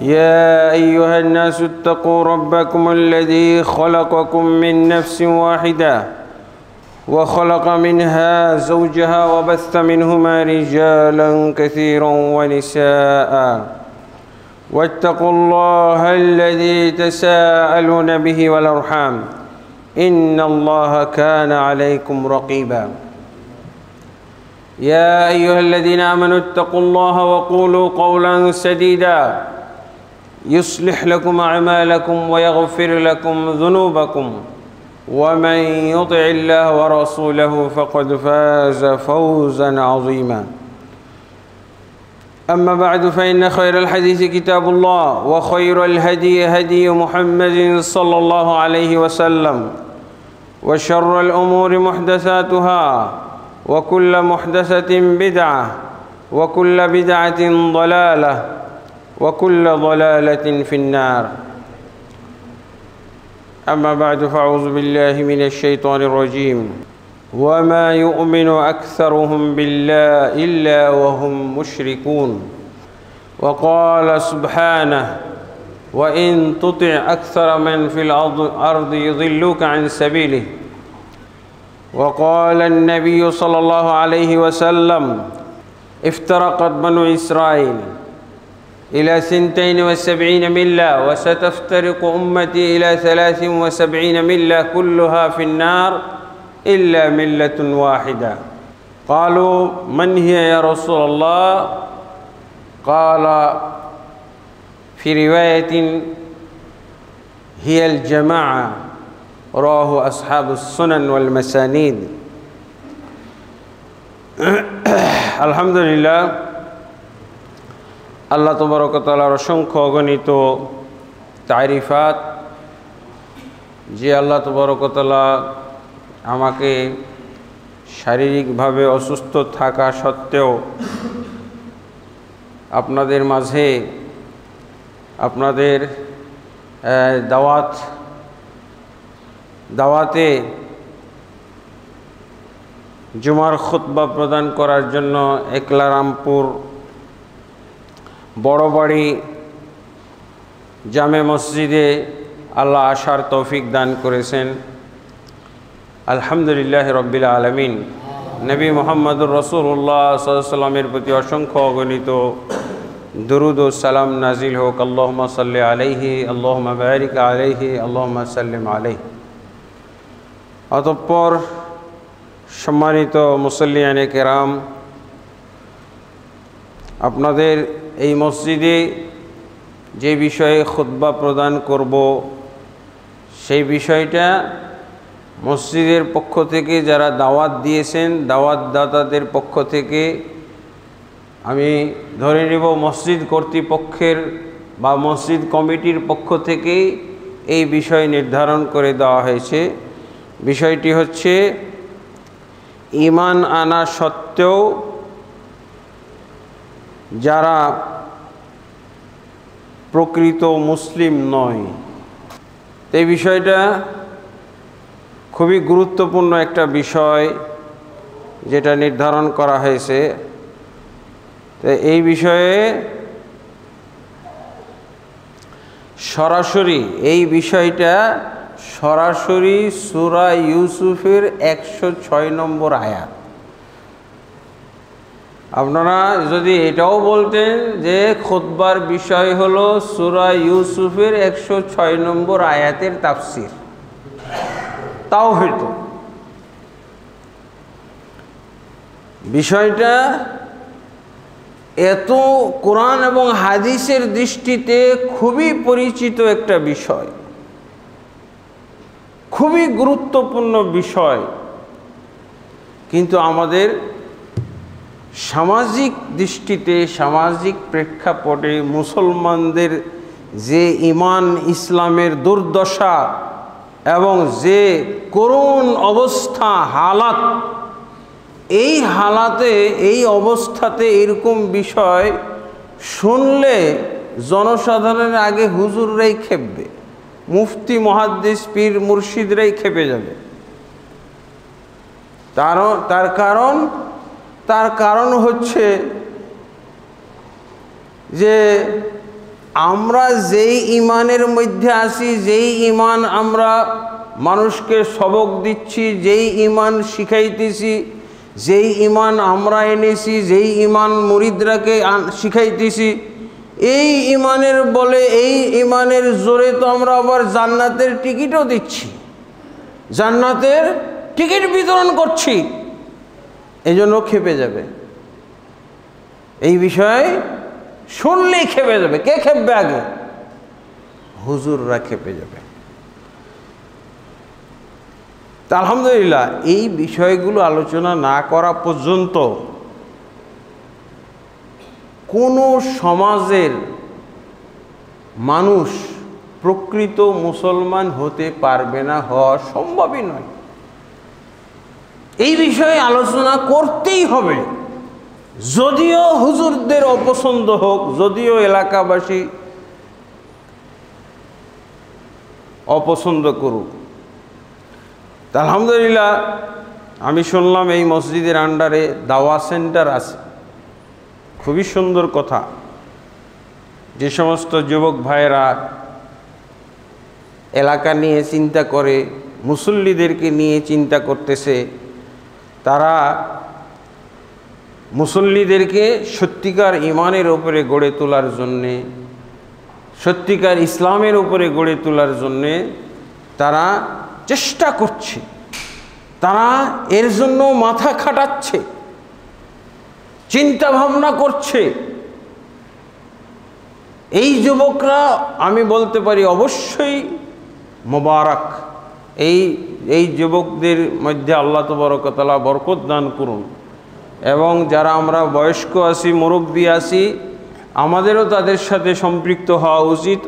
يا أيها الناس اتقوا ربكم الذي خلقكم من نفس واحدة وخلق منها زوجها وبث منهما رجالا كثيرا ونساء واتقوا الله الذي تساءلون به والأرحام إن الله كان عليكم رقيبا يا أيها الذين آمنوا اتقوا الله وقولوا قولا سديدا يصلح لكم أعمالكم ويغفر لكم ذنوبكم ومن يطع الله ورسوله فقد فاز فوزا عظيما أما بعد فإن خير الحديث كتاب الله وخير الهدي هدي محمد صلى الله عليه وسلم وشر الأمور محدثاتها وكل محدثة بدعة وكل بدعة ضلالة وكل ضلالة في النار أما بعد فأعوذ بالله من الشيطان الرجيم وما يؤمن أكثرهم بالله إلا وهم مشركون وقال سبحانه وإن تطع أكثر من في الأرض يضلوك عن سبيله وقال النبي صلى الله عليه وسلم افترقت بنو إسرائيل إلى 72 ملة وستفترق أمتي إلى 73 ملة كلها في النار إلا ملة واحدة قالوا من هي يا رسول الله قال في رواية هي الجماعة رواه أصحاب السنن والمسانيد الحمد لله আল্লাহ তাবারক ওয়া তাআলার অসংখ্য অগণিত তারিফাত যে আল্লাহ তাবারক ওয়া তাআলা আমাকে শারীরিকভাবে অসুস্থ থাকা সত্ত্বেও আপনাদের মাঝে আপনাদের দাওয়াতে জুমার খুতবা প্রদান করার জন্য একলারামপুর বড়বাড়ি জামে মসজিদে আল্লাহ আসার তৌফিক দান করেছেন আলহামদুলিল্লাহ রব্বিল আলামিন নবী মুহাম্মদুর রাসূলুল্লাহ সাল্লাল্লাহু আলাইহি ওয়াসাল্লামের প্রতি অসংখ্য অগণিত দুরুদ ও সালাম নাজিল হোক আল্লাহুম্মা সাল্লি আলাইহি আল্লাহুম্মা বারিক আলাইহি আল্লাহুম্মা সাল্লিম আলাইহি অতঃপর সম্মানিত মুসল্লিয়ানে কেরাম আপনাদের এই মসজিদে যে বিষয়ে খুতবা প্রদান করব সেই বিষয়টা মসজিদের পক্ষ থেকে যারা দাওয়াত দিয়েছেন দাওয়াতদাতাদের পক্ষ থেকে আমি ধরে নেব মসজিদ কর্তৃপক্ষের বা মসজিদ কমিটির পক্ষ থেকে এই বিষয় নির্ধারণ করে দেওয়া হয়েছে বিষয়টি হচ্ছে ঈমান আনা সত্ত্বেও যারা প্রকৃত মুসলিম নয় এই বিষয়টা খুবই গুরুত্বপূর্ণ একটা বিষয় যেটা নির্ধারণ করা হয়েছে তো এই বিষয়ে এই বিষয়টা সরাসরি সূরা ইউসুফের 106 নম্বর আয়াত আপনারা যদি এটাও বলতেন যে খুতবার বিষয় হলো সূরা ইউসুফের 106 নম্বর আয়াতের তাফসীর তাও হতো বিষয়টা এত কোরআন এবং হাদিসের দৃষ্টিতে খুবই পরিচিত একটা বিষয় খুবই গুরুত্বপূর্ণ বিষয় কিন্তু আমাদের সামাজিক দৃষ্টিতে সামাজিক প্রেক্ষাপটে মুসলমানদের যে ঈমান ইসলামের দুর্দশা এবং যে করুণ অবস্থা হালাত এই হালাতে এই অবস্থাতে এরকম বিষয় শুনলে জনসাধারণের আগে হুজুররাই খেপবে মুফতি মুহাদ্দিস পীর মুর্শিদরাই খেপে যাবে তার কারণ হচ্ছে যে আমরা যেই ইমানের মধ্যে আছি, যেই ইমান আমরা মানুষকে সবক দিচ্ছি, যেই ইমান শিখাইতেছি, যেই ইমান আমরা এনেছি, যেই ইমান মুরিদরাকে শিখাইতেছি, এই ইমানের বলে, এই ইমানের জোরে তো আমরা আবার জান্নাতের টিকিটও দিচ্ছি, জান্নাতের টিকিট বিতরণ করছি। এই জন্য খেপে যাবে, এই বিষয়ে শুনলেই খেপে যাবে। কে খেপবে আগে? হুজুররা খেপে যাবে। তা আলহামদুলিল্লাহ, এই বিষয়গুলো আলোচনা না করা পর্যন্ত কোনো সমাজের মানুষ প্রকৃত মুসলমান হতে পারবে না, হওয়া সম্ভবই নয়। এই বিষয়ে আলোচনা করতেই হবে, যদিও হুজুরদের অপছন্দ হোক, যদিও এলাকাবাসী অপছন্দ করুক। তা আলহামদুলিল্লাহ, আমি শুনলাম এই মসজিদের আন্ডারে দাওয়া সেন্টার আছে। খুবই সুন্দর কথা। যে সমস্ত যুবক ভাইয়েরা এলাকা নিয়ে চিন্তা করে, মুসল্লিদেরকে নিয়ে চিন্তা করতেছে, তারা মুসল্লিদেরকে সত্যিকার ইমানের উপরে গড়ে তোলার জন্যে, সত্যিকার ইসলামের উপরে গড়ে তোলার জন্যে তারা চেষ্টা করছে, তারা এর জন্য মাথা খাটাচ্ছে, চিন্তা ভাবনা করছে। এই যুবকরা আমি বলতে পারি অবশ্যই মোবারক। এই যুবকদের মধ্যে আল্লাহ তাবারক ওয়া তাআলা বরকত দান করুন। এবং যারা আমরা বয়স্ক আছি, মুরব্বী আছি, আমাদেরও তাদের সাথে সম্পৃক্ত হওয়া উচিত।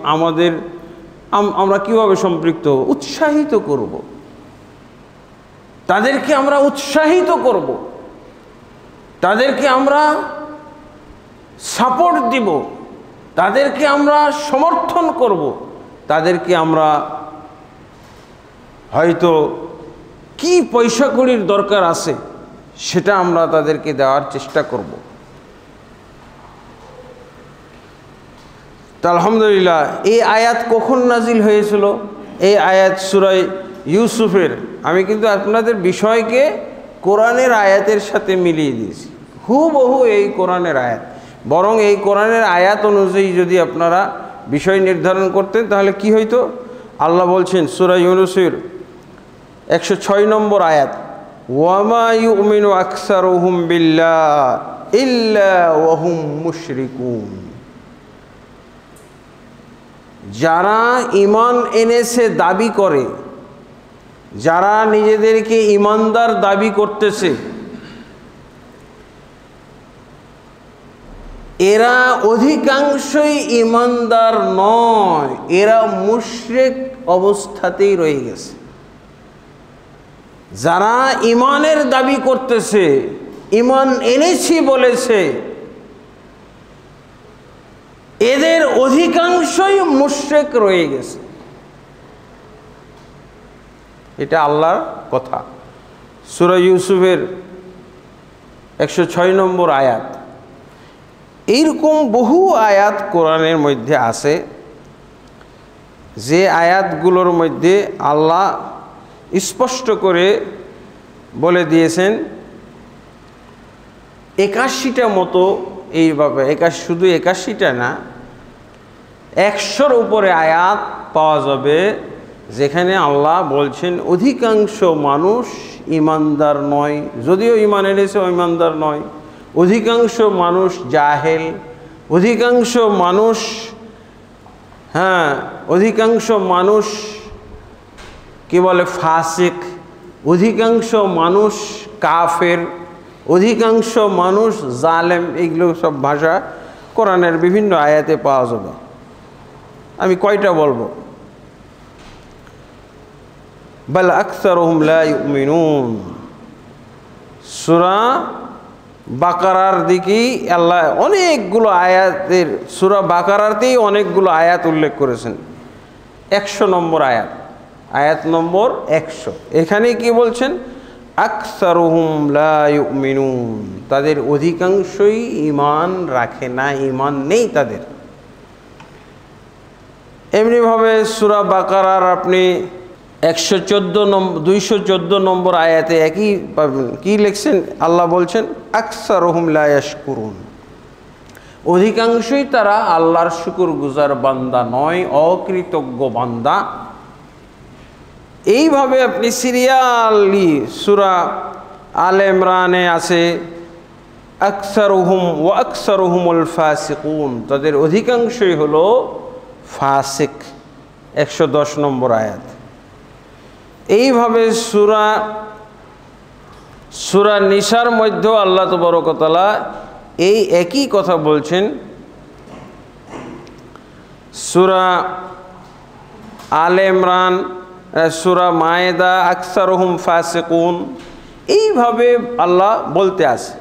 আমরা কিভাবে সম্পৃক্ত? উৎসাহিত করব, তাদেরকে আমরা উৎসাহিত করব, তাদেরকে আমরা সাপোর্ট দিব, তাদেরকে আমরা সমর্থন করব, তাদেরকে আমরা হয়তো কি পয়সা কড়ির দরকার আছে সেটা আমরা তাদেরকে দেওয়ার চেষ্টা করব। তো আলহামদুলিল্লাহ, এই আয়াত কখন নাজিল হয়েছিল? এই আয়াত সূরা ইউসুফের। আমি কিন্তু আপনাদের বিষয়কে কোরআনের আয়াতের সাথে মিলিয়ে দিয়েছি, হুবহু এই কোরআনের আয়াত। বরং এই কোরআনের আয়াত অনুযায়ী যদি আপনারা বিষয় নির্ধারণ করতেন তাহলে কি হইতো? আল্লাহ বলছেন সূরা ইউনূসের 106 নম্বর আয়াত, ওয়ামা ইউমিনু আকসারুহুম বিল্লাহি ইল্লা ওয়া হুম মুশরিকুন। যারা ঈমান এনেছে দাবি করে, যারা নিজেদেরকে ঈমানদার দাবি করতেছে, এরা অধিকাংশই ঈমানদার নয়, এরা মুশরিক অবস্থাতেই রয়ে গেছে। যারা ঈমানের দাবি করতেছে, ঈমান এনেছি বলেছে, এদের অধিকাংশই মুশরিক রয়ে গেছে। এটা আল্লাহর কথা। সূরা ইউসুফের 106 নম্বর আয়াত। এইরকম বহু আয়াত কোরআনের মধ্যে আছে, যে আয়াতগুলোর মধ্যে আল্লাহ স্পষ্ট করে বলে দিয়েছেন 81টা মতো এইভাবে, শুধু 81টা না, 100-র উপরে আয়াত পাওয়া যাবে যেখানে আল্লাহ বলছেন অধিকাংশ মানুষ ঈমানদার নয়, যদিও ঈমান এনেছে ঈমানদার নয়। অধিকাংশ মানুষ জাহেল, অধিকাংশ মানুষ অধিকাংশ মানুষ কি বলে ফাসিক, অধিকাংশ মানুষ কাফের, অধিকাংশ মানুষ জালেম। এইগুলো সব ভাষা কোরআনের বিভিন্ন আয়াতে পাওয়া যাবে। আমি কয়টা বলবো? বাল আকসারুহুম লা ইউমিনুন। সূরা বাকারার দিকেই আল্লাহ অনেকগুলো আয়াতের, সূরা বাকারাতেই অনেকগুলো আয়াত উল্লেখ করেছেন। 100 নম্বর আয়াত, আয়াত নম্বর 100। এখানে কি বলছেন? আকসারুহুম লা ইউমিনুন, তাদের অধিকাংশই ঈমান রাখে না, ঈমান নেই তাদের। এমনিভাবে সূরা বাকারার আপনি 214 নম্বর আয়াতে একই পাবেন। কি লিখছেন? আল্লাহ বলছেন আকসারুহুম লা ইয়াশকুরুন, অধিকাংশই তারা আল্লাহর শুকরগুজার বান্দা নয়, অকৃতজ্ঞ বান্দা। এইভাবে আপনি সিরিয়ালি সূরা আলে ইমরানে আছে আকসারুহুম ওয়া আকসারুহুমুল ফাসিকুন, তাদের অধিকাংশই হলো ফাসিক, 110 নম্বর আয়াত। এইভাবে সূরা নিসার মধ্যেও আল্লাহ তাবারক ওয়া তাআলা এই একই কথা বলছেন। সূরা আলে ইমরান, সূরা মায়েদা আকসারুহুম ফাসিকুন, এইভাবে আল্লাহ বলতে আছে।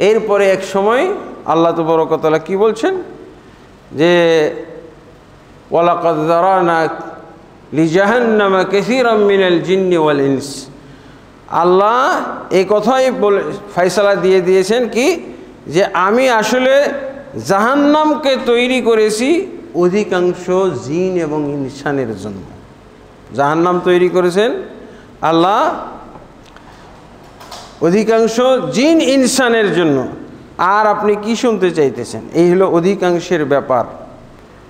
এরপরে এক সময় আল্লাহ তাবারক ওয়া তাআলা কি বলছেন যে ওয়ালাকাদ যারানা লিজাহান্নামা কাসীরাম মিনাল জিন্নি ওয়াল ইনস, আল্লাহ এই কথাই বলে ফয়সালা দিয়ে দিয়েছেন কি যে আমি আসলে জাহান্নামকে তৈরি করেছি অধিকাংশ জিন এবং ইনসানের জন্য। জাহান্নাম তৈরি করেছেন আল্লাহ অধিকাংশ জিন ইনসানের জন্য। আর আপনি কি শুনতে চাইতেছেন? এই হলো অধিকাংশের ব্যাপার।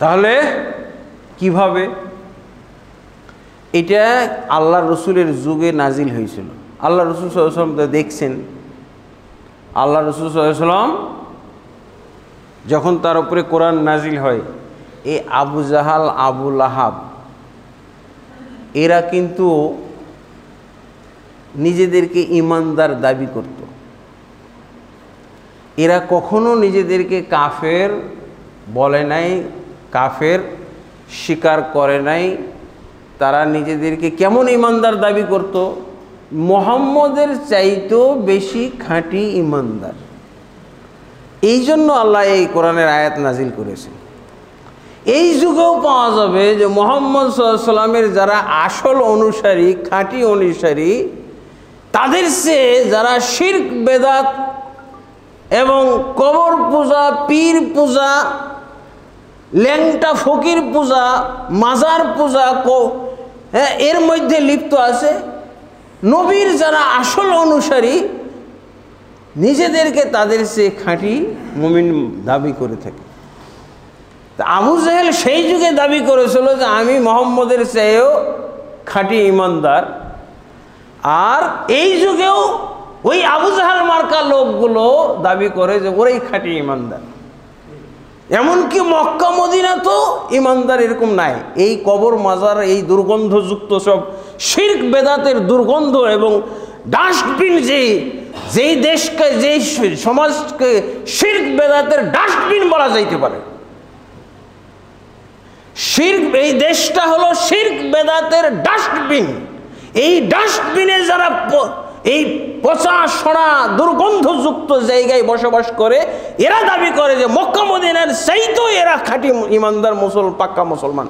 তাহলে কিভাবে? এটা আল্লাহ রসুলের যুগে নাজিল হয়েছিল। আল্লাহ রসুল সাল্লাল্লাহু আলাইহি ওয়াসাল্লাম তো দেখছেন, আল্লাহ রসুল সাল্লাল্লাহু আলাইহি ওয়াসাল্লাম যখন তার উপরে কোরআন নাজিল হয়, এই আবু জাহাল, আবু লাহাব এরা কিন্তু নিজেদেরকে ইমানদার দাবি করত। এরা কখনো নিজেদেরকে কাফের বলে নাই, কাফের স্বীকার করে নাই। তারা নিজেদেরকে কেমন ইমানদার দাবি করত? মুহাম্মদের চাইতেও বেশি খাঁটি ইমানদার। এই জন্য আল্লাহ এই কোরআনের আয়াত নাজিল করেছেন। এই যুগেও পাওয়া যাবে যে মুহাম্মদ সাল্লাল্লাহু আলাইহি সাল্লামের যারা আসল অনুসারী, খাঁটি অনুসারী, তাদের চেয়ে যারা শিরক বেদাত এবং কবর পূজা, পীর পূজা, ল্যাংটা ফকির পূজা, মাজার পূজা এর মধ্যে লিপ্ত আছে, নবীর যারা আসল অনুসারী নিজেদেরকে তাদের চেয়ে খাঁটি মুমিন দাবি করে থাকে। তা আবু জাহেল সেই যুগে দাবি করেছিল যে আমি মুহাম্মদের চেয়েও খাঁটি ইমানদার। আর এই যুগেও ওই আবু জাহেল মার্কা লোকগুলো দাবি করে যে ওরাই খাঁটি ইমানদার। এমনকি মক্কা মদিনা তো ইমানদার এরকম নাই। এই কবর মাজার, এই দুর্গন্ধযুক্ত সব শিরক বেদাতের দুর্গন্ধ এবং ডাস্টবিন, যেই দেশকে, যেই সমাজকে শিরক বেদাতের ডাস্টবিন বলা যাইতে পারে, শিরক, এই দেশটা হলো শিরক বেদাতের ডাস্টবিন। এই ডাস্টবিনে যারা এই পচা সড়া দুর্গন্ধযুক্ত জায়গায় বসবাস করে, এরা দাবি করে যে মক্কা মদিনার চাইতেও এরা খাঁটি ইমানদার পাক্কা মুসলমান।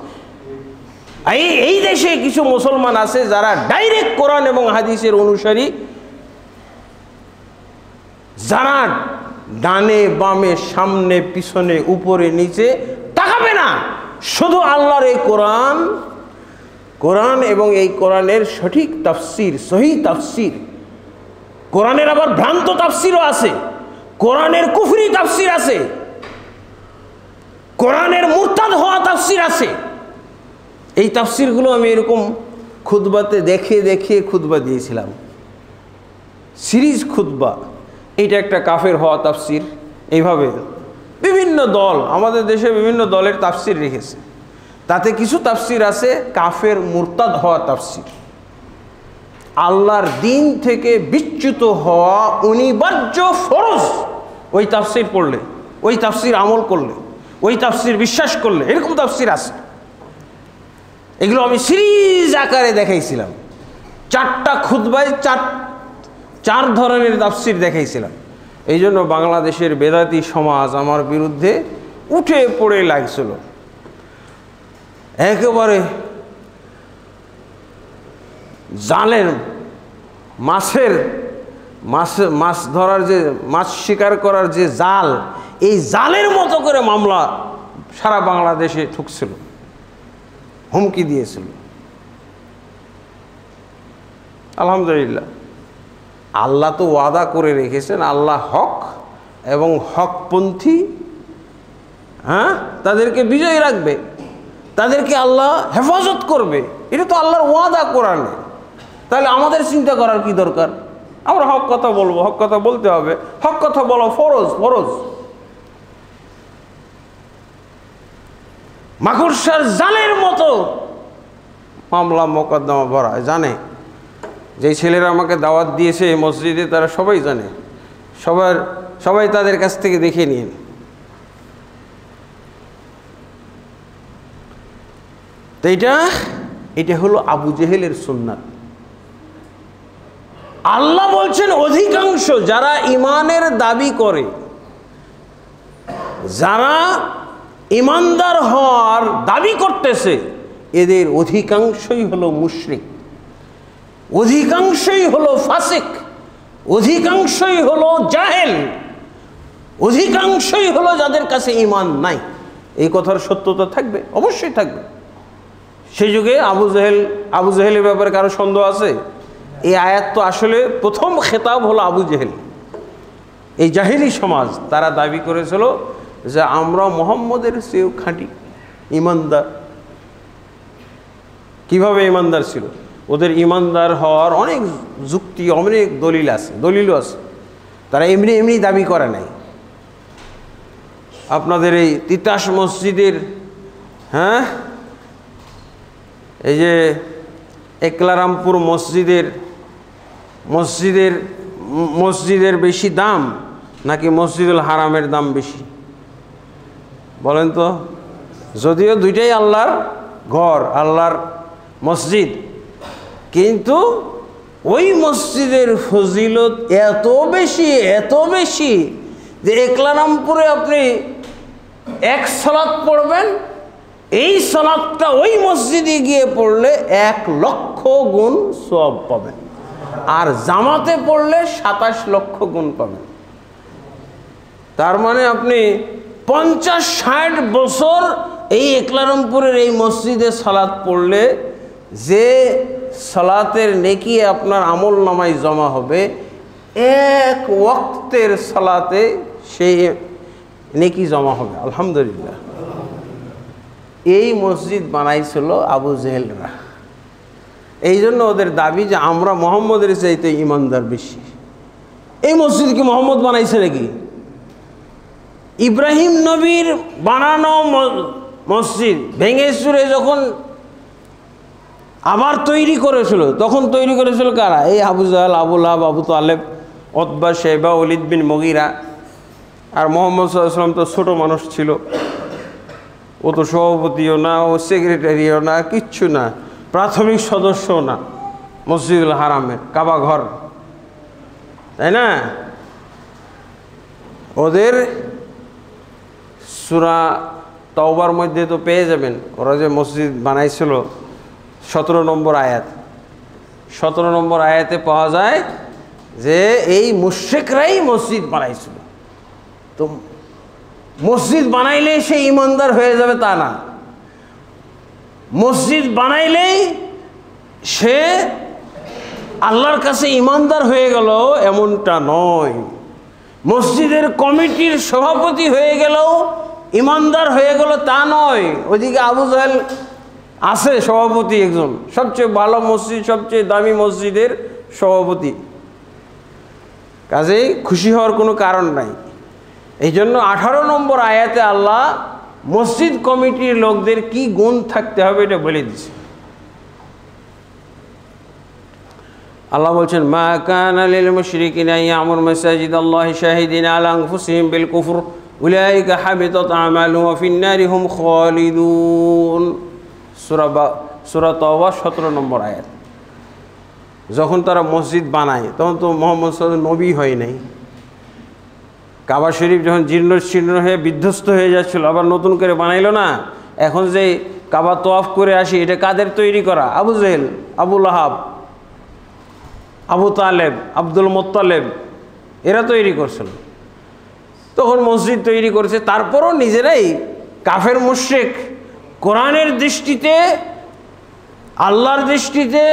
এই দেশে কিছু মুসলমান আছে যারা ডাইরেক্ট কোরআন এবং হাদিসের অনুসারী, যারা ডানে বামে সামনে পিছনে উপরে নিচে তাকাবে না, শুধু আল্লাহর এই কোরআন এবং এই কোরআনের সঠিক তাফসির, সহিহ তাফসির। কোরআনের আবার ভ্রান্ত তাফসিরও আছে, কোরআনের কুফরি তাফসির আছে, কোরআনের মুরতাদ হওয়া তাফসির আছে। এই তাফসিরগুলো আমি এরকম খুতবাতে দেখে খুতবা দিয়েছিলাম, সিরিজ খুতবা। এইটা একটা কাফের হওয়া তাফসির। এইভাবে বিভিন্ন দল, আমাদের দেশে বিভিন্ন দলের তাফসির রেখেছে। তাতে কিছু তাফসির আছে কাফের মুরতাদ হওয়া তাফসির, আল্লাহর দিন থেকে বিচ্যুত হওয়া অনিবার্য ফরজ। ওই তাফসির পড়লে, ওই তাফসির আমল করলে, ওই তাফসির বিশ্বাস করলে, এরকম তাফসির আছে। এগুলো আমি সিরিজ আকারে দেখাইছিলাম। 4টা খুতবায় 4 ধরনের তাফসির দেখাইছিলাম। এই জন্য বাংলাদেশের বেদাতি সমাজ আমার বিরুদ্ধে উঠে পড়ে লাগছিল। একেবারে জালের মাছ ধরার যে, মাছ শিকার করার যে জাল, এই জালের মতো করে মামলা সারা বাংলাদেশে ঠুকছিল। হুমকি দিয়েছিল। আলহামদুলিল্লাহ, আল্লাহ তো ওয়াদা করে রেখেছেন, আল্লাহ হক এবং হকপন্থী তাদেরকে বিজয়ী রাখবে, তাদেরকে আল্লাহ হেফাজত করবে। এটা তো আল্লাহর ওয়াদা কোরআনে। তাহলে আমাদের চিন্তা করার কি দরকার? আমরা হক কথা বলবো, হক কথা বলতে হবে, হক কথা বলা ফরজ। ফরজ মাকড়সার জালের মতো মামলা মোকদ্দমা ভরা। জানে যে ছেলেরা আমাকে দাওয়াত দিয়েছে এই মসজিদে, তারা সবাই জানে, সবাই তাদের কাছ থেকে দেখে নিন। তো এটা হলো আবু জেহেলের সুন্নাত। আল্লাহ বলছেন অধিকাংশ যারা ঈমানের দাবি করে, যারা ঈমানদার হওয়ার দাবি করতেছে, এদের অধিকাংশই হলো মুশরিক, অধিকাংশই হলো ফাসিক, অধিকাংশই হলো জাহেল, অধিকাংশই হলো যাদের কাছে ঈমান নাই। এই কথার সত্যতা থাকবে, অবশ্যই থাকবে। সেই যুগে আবু জেহেলের ব্যাপারে কারো সন্দেহ আছে? এই আয়াত তো আসলে প্রথম খেতাব হলো আবু জেহেল। এই জাহেলি সমাজ তারা দাবি করেছিল যে আমরা মুহাম্মদের চেয়েও খাঁটি ঈমানদার। কিভাবে ঈমানদার ছিল? ওদের ঈমানদার হওয়ার অনেক যুক্তি, অনেক দলিলও আছে। তারা এমনি দাবি করে নাই। আপনাদের এই তিতাস মসজিদের এই যে একলারামপুর মসজিদের বেশি দাম নাকি মসজিদুল হারামের দাম বেশি? বলেন তো। যদিও দুইটাই আল্লাহর ঘর, আল্লাহর মসজিদ, কিন্তু ওই মসজিদের ফজিলত এত বেশি যে একলারামপুরে আপনি এক সালাত পড়বেন, এই সালাতটা ওই মসজিদে গিয়ে পড়লে 1,00,000 গুণ সওয়াব পাবেন, আর জামাতে পড়লে 27 লক্ষ গুণ পাবেন। তার মানে আপনি 50-60 বছর এই একলারামপুরের এই মসজিদে সালাত পড়লে যে সালাতের নেকি আপনার আমল নামায় জমা হবে, এক ওয়াক্তের সালাতে সেই নেকি জমা হবে। আলহামদুলিল্লাহ। এই মসজিদ বানাইছিল আবু জেহেলরা। এই জন্য ওদের দাবি যে আমরা মুহাম্মদের চাইতে ঈমানদার বেশি। এই মসজিদ কি মুহাম্মদ বানাইছে নাকি? ইব্রাহিম নবীর বানানো মসজিদ ভেঙে চুরে যখন আবার তৈরি করেছিল, তখন তৈরি করেছিল কারা? এই আবু জাহেল, আবু লাহাব, আবু তালেব, উতবা, শাইবা, ওয়ালিদ বিন মুগীরা। আর মুহাম্মদ সাল্লাল্লাহু আলাইহি ওয়াসাল্লাম তো ছোট মানুষ ছিল, ও তো সভাপতিও না, ও সেক্রেটারিও না, কিচ্ছু না, প্রাথমিক সদস্যও না মসজিদুল হারামের, কাবা ঘর, তাই না? ওদের সূরা তাওবার মধ্যে তো পেয়ে যাবেন, ওরা যে মসজিদ বানাইছিল 17 নম্বর আয়াত। 17 নম্বর আয়াতে পাওয়া যায় যে এই মুশরিকরাই মসজিদ বানাইছিল। তো মসজিদ বানাইলেই সে ঈমানদার হয়ে যাবে তা না, মসজিদ বানাইলেই সে আল্লাহর কাছে ঈমানদার হয়ে গেল এমনটা নয়। মসজিদের কমিটির সভাপতি হয়ে গেলেও ঈমানদার হয়ে গেল তা নয়। ওইদিকে আবু জাহেল আছে সভাপতি, একজন সবচেয়ে ভালো মসজিদ, সবচেয়ে দামি মসজিদের সভাপতি, কাজেই খুশি হওয়ার কোনো কারণ নাই। এই জন্য 18 নম্বর আয়াতে আল্লাহ মসজিদ কমিটির লোকদের কি গুণ থাকতে হবে এটা বলে দিছে। আল্লাহ বলছেন, মা কানা লিল মুশরিকিনা ইয়ামুরু মাসাজিদাল্লাহি শাহিদিনা আলা আনফুসিহিম বিল কুফর উলাইকা হাবিতাত আমালুহুম ওয়া ফিন নারি হুম খালিদুন। সূরা তাওবা 17 নম্বর আয়াত। যখন তারা মসজিদ বানায় তখন তো মুহাম্মদ সাল্লাল্লাহু আলাইহি ওয়াসাল্লাম নবী হয় নাই। কাবা শরীফ যখন জীর্ণ হয়ে বিধ্বস্ত হয়ে যাচ্ছিল, আবার নতুন করে বানাইলো না। এখন যে কাবা তোয়াফ করে আসি, এটা কাদের তৈরি করা? আবু জেহেল, আবু লাহাব, আবু তালেব, আব্দুল মুত্তালিব, এরা তৈরি করছিল। তখন মসজিদ তৈরি করেছে, তারপরও নিজেরাই কাফের মুশরিক, কোরআনের দৃষ্টিতে আল্লাহর দৃষ্টিতে,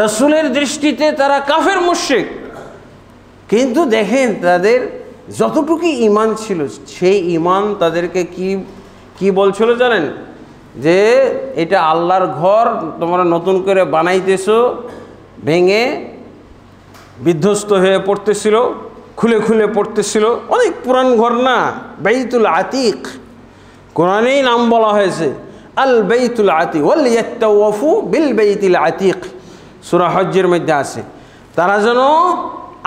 রাসূলের দৃষ্টিতে তারা কাফের মুশরিক। কিন্তু দেখেন তাদের যতটুকু ঈমান ছিল, সেই ঈমান তাদেরকে কি বলছিল জানেন? যে এটা আল্লাহর ঘর, তোমরা নতুন করে বানাইতেছো, ভেঙে বিধ্বস্ত হয়ে পড়তেছিল, খুলে খুলে পড়তেছিল। অনেক পুরান ঘর না, বাইতুল আতিক, কোরআনেই নাম বলা হয়েছে আল বাইতুল আতিক, ওয়াল ইয়াতাওয়াফু বিল বাইতিল আতিক, সূরা হজ্জের মধ্যে আছে। তারা যেন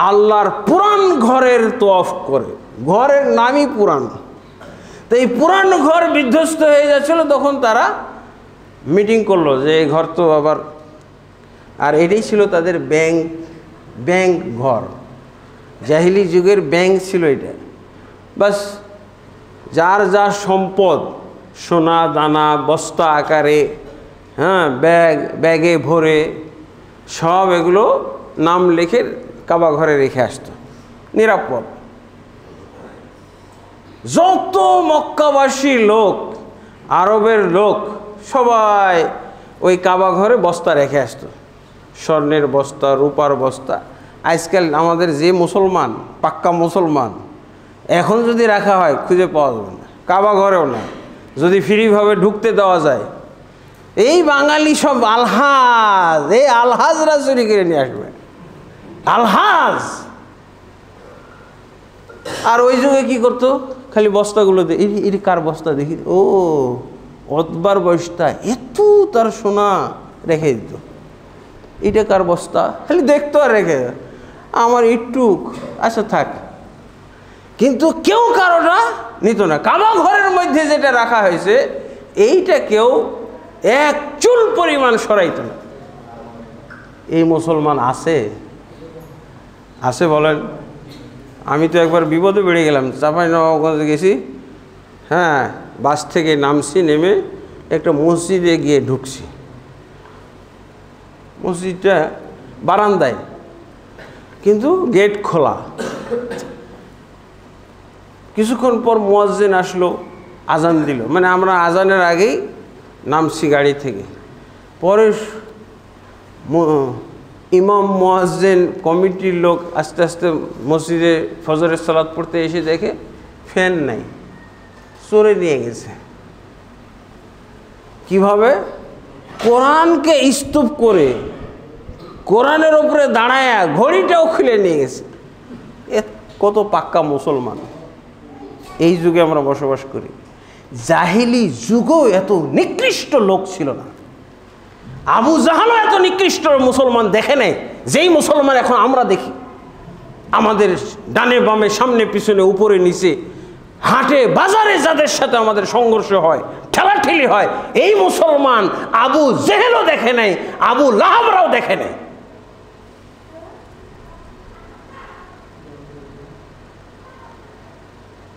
আল্লাহর পুরান ঘরের তওয়াফ করে, ঘরের নামই পুরান। তো এই পুরান ঘর বিধ্বস্ত হয়ে যাচ্ছিল, তখন তারা মিটিং করলো যে এই ঘর তো আবার, আর এটাই ছিল তাদের ব্যাংক ঘর, জাহিলি যুগের ব্যাংক ছিল এটা। বাস যার যা সম্পদ, সোনা দানা বস্তা আকারে, হ্যাঁ, ব্যাগে ভরে সব এগুলো নাম লিখে কাবা ঘরে রেখে আসতো, নিরাপদ। যত মক্কাবাসী লোক, আরবের লোক, সবাই ওই কাবা ঘরে বস্তা রেখে আসতো, স্বর্ণের বস্তা, রূপার বস্তা। আজকাল আমাদের যে মুসলমান, পাক্কা মুসলমান, এখন যদি রাখা হয় খুঁজে পাওয়া যাবে না, কাবা ঘরেও না, যদি ফ্রিভাবে ঢুকতে দেওয়া যায়। এই বাঙালি সব আলহাজ, এই আলহাজরা চুরি করে নিয়ে আসবে, আলহাজ। আর ওই যুগে কি করতো, খালি বস্তাগুলো এটি কার বস্তা দেখি, ও অতবার বস্তা, এত তার সোনা রেখে দিত, এটা কার বস্তা, খালি দেখতো আর রেখে, আমার একটুক, আচ্ছা থাক। কিন্তু কেউ কারোটা নিত না। কাবা ঘরের মধ্যে যেটা রাখা হয়েছে এইটা কেউ এক চুল পরিমাণ সরাইত না। এই মুসলমান আছে বলেন? আমি তো একবার বিপদে বেড়ে গেলাম, চাঁপাইনবাবগঞ্জে গেছি, হ্যাঁ, বাস থেকে নামছি, নেমে একটা মসজিদে গিয়ে ঢুকছি। মসজিদটা বারান্দায়, কিন্তু গেট খোলা। কিছুক্ষণ পর মুয়াজ্জিন আসলো, আজান দিল, মানে আমরা আজানের আগেই নামছি গাড়ি থেকে। পরে ইমাম, মুয়াজ্জিন, কমিটির লোক আস্তে আস্তে মসজিদে ফজরের সালাত পড়তে এসে দেখে ফ্যান নাই, চোরে নিয়ে গেছে। কিভাবে? কোরআনকে স্তূপ করে, কোরআনের উপরে দাঁড়ায় ঘড়িটাও খুলে নিয়ে গেছে। কত পাক্কা মুসলমান এই যুগে আমরা বসবাস করি। জাহিলি যুগও এত নিকৃষ্ট লোক ছিল না। আবু জাহালও এত নিকৃষ্ট মুসলমান দেখে নেই যেই মুসলমান এখন আমরা দেখি। আমাদের ডানে বামে, সামনে পিছনে, উপরে নিচে, হাটে বাজারে যাদের সাথে আমাদের সংঘর্ষ হয়, ঠেলাঠেলি হয়, এই মুসলমান আবু জেহেলও দেখে নাই, আবু লাহাবরাও দেখে নাই।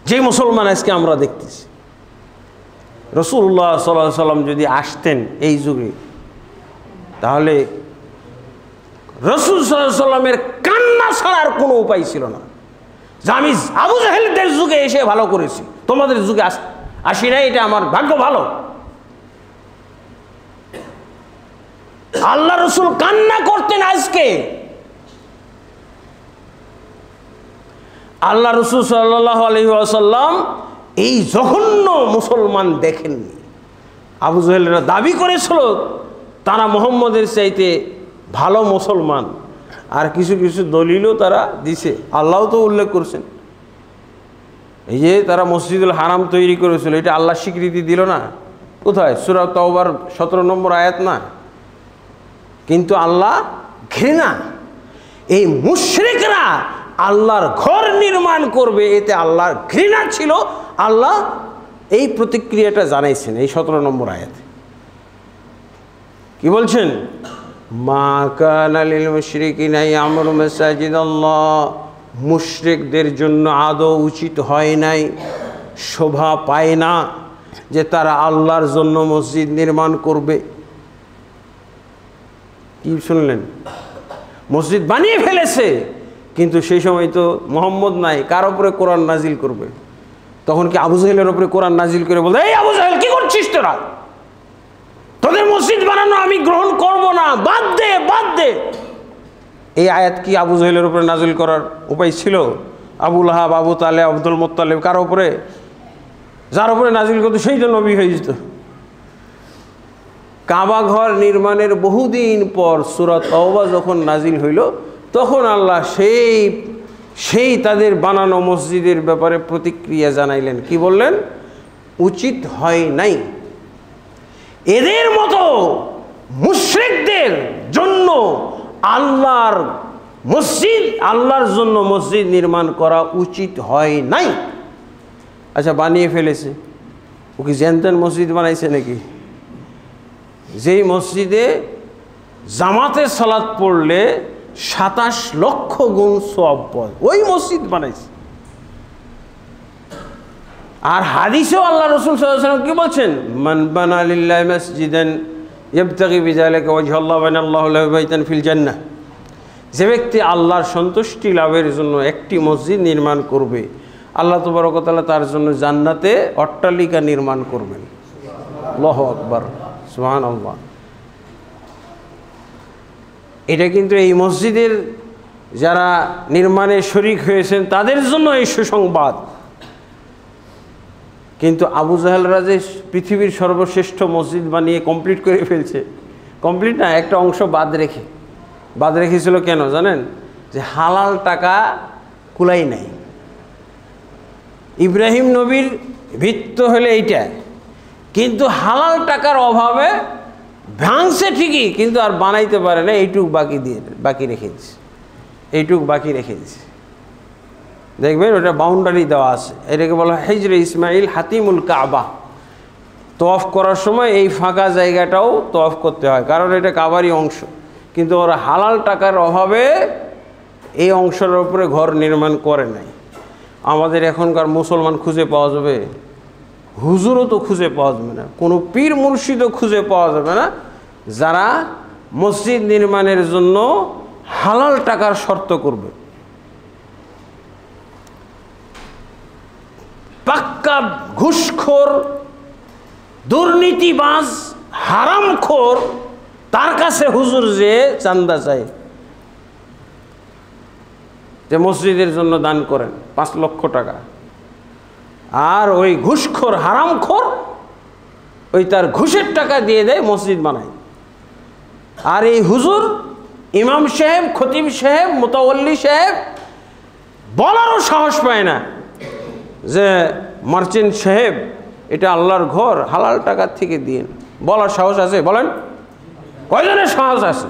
যে মুসলমান আজকে আমরা দেখতেছি। রাসূলুল্লাহ সাল্লাল্লাহু আলাইহি ওয়াসাল্লাম যদি আসতেন এই যুগে, তাহলে রাসূল সাল্লাল্লাহু আলাইহি ওয়াসাল্লামের কান্না ছাড়ার কোনো উপায় ছিল না। যে আমি আবু জাহেলদের যুগে এসে ভালো করেছি, তোমাদের যুগে আসি নাই, এটা আমার ভাগ্য ভালো। আল্লাহ রাসূল কান্না করতেন আজকে। আল্লাহ রাসূল সাল্লাল্লাহু আলাইহি ওয়াসাল্লাম এই জঘন্য মুসলমান দেখেননি। আবু জাহেলরা দাবি করেছিল তারা মুহাম্মদের চাইতে ভালো মুসলমান, আর কিছু কিছু দলিলও তারা দিছে, আল্লাহ তো উল্লেখ করছেন। এই যে তারা মসজিদুল হারাম তৈরি করেছিল, এটা আল্লাহ স্বীকৃতি দিল না? কোথায়? সূরা তাওবার 17 নম্বর আয়াত না? কিন্তু আল্লাহ ঘৃণা, এই মুশরিকরা আল্লাহর ঘর নির্মাণ করবে, এতে আল্লাহর ঘৃণা ছিল। আল্লাহ এই প্রতিক্রিয়াটা জানাইছেন এই 17 নম্বর আয়াতে। কি বলছেন? মা কানা লিল মুশরিকিনা ইয়ামুরু মাসাজিদাল্লাহ, মুশরিকদের জন্য আদৌ উচিত হয় নাই, শোভা পায় না যে তারা আল্লাহর জন্য মসজিদ নির্মাণ করবে। কি শুনলেন? মসজিদ বানিয়ে ফেলেছে, কিন্তু সেই সময় তো মুহাম্মদ নাই, কার উপরে কোরআন নাজিল করবে? তখন কি আবু জাহেলের উপরে কোরআন নাজিল করে বলতে, এই আবু জাহেল কি করছিস তোরা? তোদের মসজিদ বানানো আমি গ্রহণ করব না, বাদ দে বাদ দে। এই আয়াত কি আবু জহেলের উপরে নাজিল করার উপায় ছিল? আবু লাহাব, আবু তালেব, আব্দুল মুত্তালিব কারো উপরে? যার উপরে নাজিল করতো সেই তো নবী হয়ে যেত। কাবা ঘর নির্মাণের বহুদিন পর সূরা তাওবা যখন নাজিল হইল, তখন আল্লাহ সেই তাদের বানানো মসজিদের ব্যাপারে প্রতিক্রিয়া জানাইলেন। কি বললেন? উচিত হয় নাই এদের মতো মুশরিকদের জন্য আল্লাহর জন্য মসজিদ নির্মাণ করা উচিত হয় নাই। আচ্ছা, বানিয়ে ফেলেছে, ও কি জেনতেন মসজিদ বানাইছে নাকি? যেই মসজিদে জামাতে সালাত পড়লে 27 লক্ষ গুণ সওয়াব পায়, ওই মসজিদ বানাইছে। আর হাদিসেও আল্লাহ রাসূল সাল্লাল্লাহু আলাইহি ওয়াসাল্লাম কি বলছেন? মান বানা লিল্লাহি মাসজিদান ইবতাগি বিযালিকা ওয়াজহাল্লাহু বানাল্লাহু লাহু বাইতান ফিল জান্নাহ। যে ব্যক্তি আল্লাহর সন্তুষ্টি লাভের জন্য একটি মসজিদ নির্মাণ করবে, আল্লাহ তাবারক ওয়া তাআলা তার জন্য জান্নাতে অট্টালিকা নির্মাণ করবেন। আল্লাহু আকবার, সুবহানাল্লাহ। এটা কিন্তু এই মসজিদের যারা নির্মাণে শরীক হয়েছেন তাদের জন্য এই সুসংবাদ। কিন্তু আবু জাহেলরা যে পৃথিবীর সর্বশ্রেষ্ঠ মসজিদ বানিয়ে কমপ্লিট করে ফেলছে, কমপ্লিট না, একটা অংশ বাদ রেখেছিল কেন জানেন? যে হালাল টাকা কুলাই নাই। ইব্রাহিম নবীর ভিত্তি হলে এইটা, কিন্তু হালাল টাকার অভাবে ভাঙছে ঠিকই, কিন্তু আর বানাইতে পারে না। এইটুক বাকি রেখে দিয়েছে। দেখবেন ওটা বাউন্ডারি দেওয়া আছে, এটাকে বলা হয় হিজরে ইসমাইল হাতিমুল কাবা। তওয়াফ করার সময় এই ফাঁকা জায়গাটাও তওয়াফ করতে হয়, কারণ এটা কাবারই অংশ। কিন্তু ওরা হালাল টাকার অভাবে এই অংশের উপরে ঘর নির্মাণ করে নাই। আমাদের এখনকার মুসলমান খুঁজে পাওয়া যাবে? হুজুরও তো খুঁজে পাওয়া যাবে না, কোনো পীর মুর্শিদও খুঁজে পাওয়া যাবে না যারা মসজিদ নির্মাণের জন্য হালাল টাকার শর্ত করবে। পাক্কা ঘুষখোর, দুর্নীতিবাজ, হারামখোর, তার কাছে হুজুর যে চান্দা চায় যে মসজিদের জন্য দান করেন 5 লক্ষ টাকা, আর ওই ঘুষখোর হারামখোর ওই তার ঘুষের টাকা দিয়ে দেয়, মসজিদ বানায়। আর এই হুজুর, ইমাম সাহেব, খতিব সাহেব, মুতাওয়াল্লি সাহেব বলারও সাহস পায় না যে মার্চেন্ট সাহেব এটা আল্লাহর ঘর, হালাল টাকার থেকে দিন। বলার সাহস আছে? বলেন, কয়জনের সাহস আছে?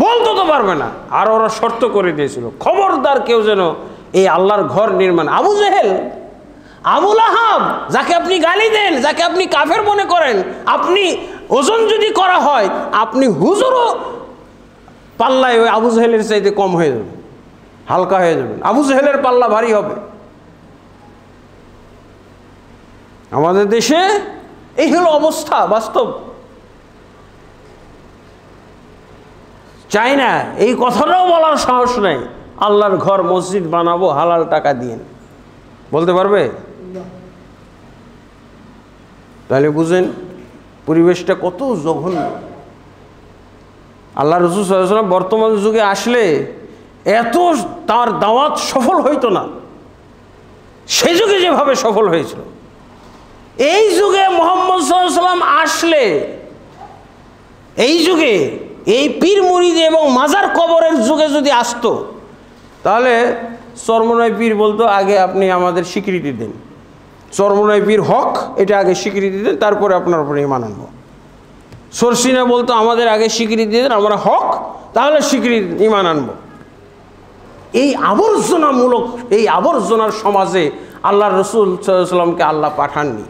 বলতে তো পারবে না। আর ওরা শর্ত করে দিয়েছিল, খবরদার কেউ যেন এই আল্লাহর ঘর নির্মাণ। আবু জেহেল, আবু লাহাব, যাকে আপনি গালি দেন, যাকে আপনি কাফের মনে করেন, আপনি ওজন যদি করা হয়, আপনি হুজুরও পাল্লায় ওই আবু জেহেলের চাইতে কম হয়ে যাবে, হালকা হয়ে যাবেন। আবু জেহেলের পাল্লা ভারী হবে। আমাদের দেশে এই হলো অবস্থা, বাস্তব। চাই না, এই কথাটাও বলার সাহস নেই আল্লাহর ঘর মসজিদ বানাবো হালাল টাকা দিয়ে। বলতে পারবে? তাহলে বুঝেন পরিবেশটা কত জঘন্য। আল্লাহ রাসূল সাল্লাল্লাহু আলাইহি ওয়াসাল্লাম বর্তমান যুগে আসলে এত তার দাওয়াত সফল হইতো না, সেই যুগে যেভাবে সফল হয়েছিল। এই যুগে মুহাম্মদ সাল্লাল্লাহু আলাইহি ওয়াসাল্লাম আসলে, এই যুগে এই পীর মুরিদ এবং মাজার কবরের যুগে যদি আসতো, তাহলে চরমনাই পীর বলতো আগে আপনি আমাদের স্বীকৃতি দেন, চরমনাই পীর হক, এটা আগে স্বীকৃতি দেন, তারপরে আপনার উপরে ঈমান আনবো। সরসিনা বলতো আমাদের আগে স্বীকৃতি দেন, আমরা হক, তাহলে স্বীকৃতি ঈমান আনবো। এই আবর্জনামূলক, এই আবর্জনার সমাজে আল্লাহ রাসূল সাল্লাল্লাহু আলাইহি ওয়াসাল্লামকে আল্লাহ পাঠাননি।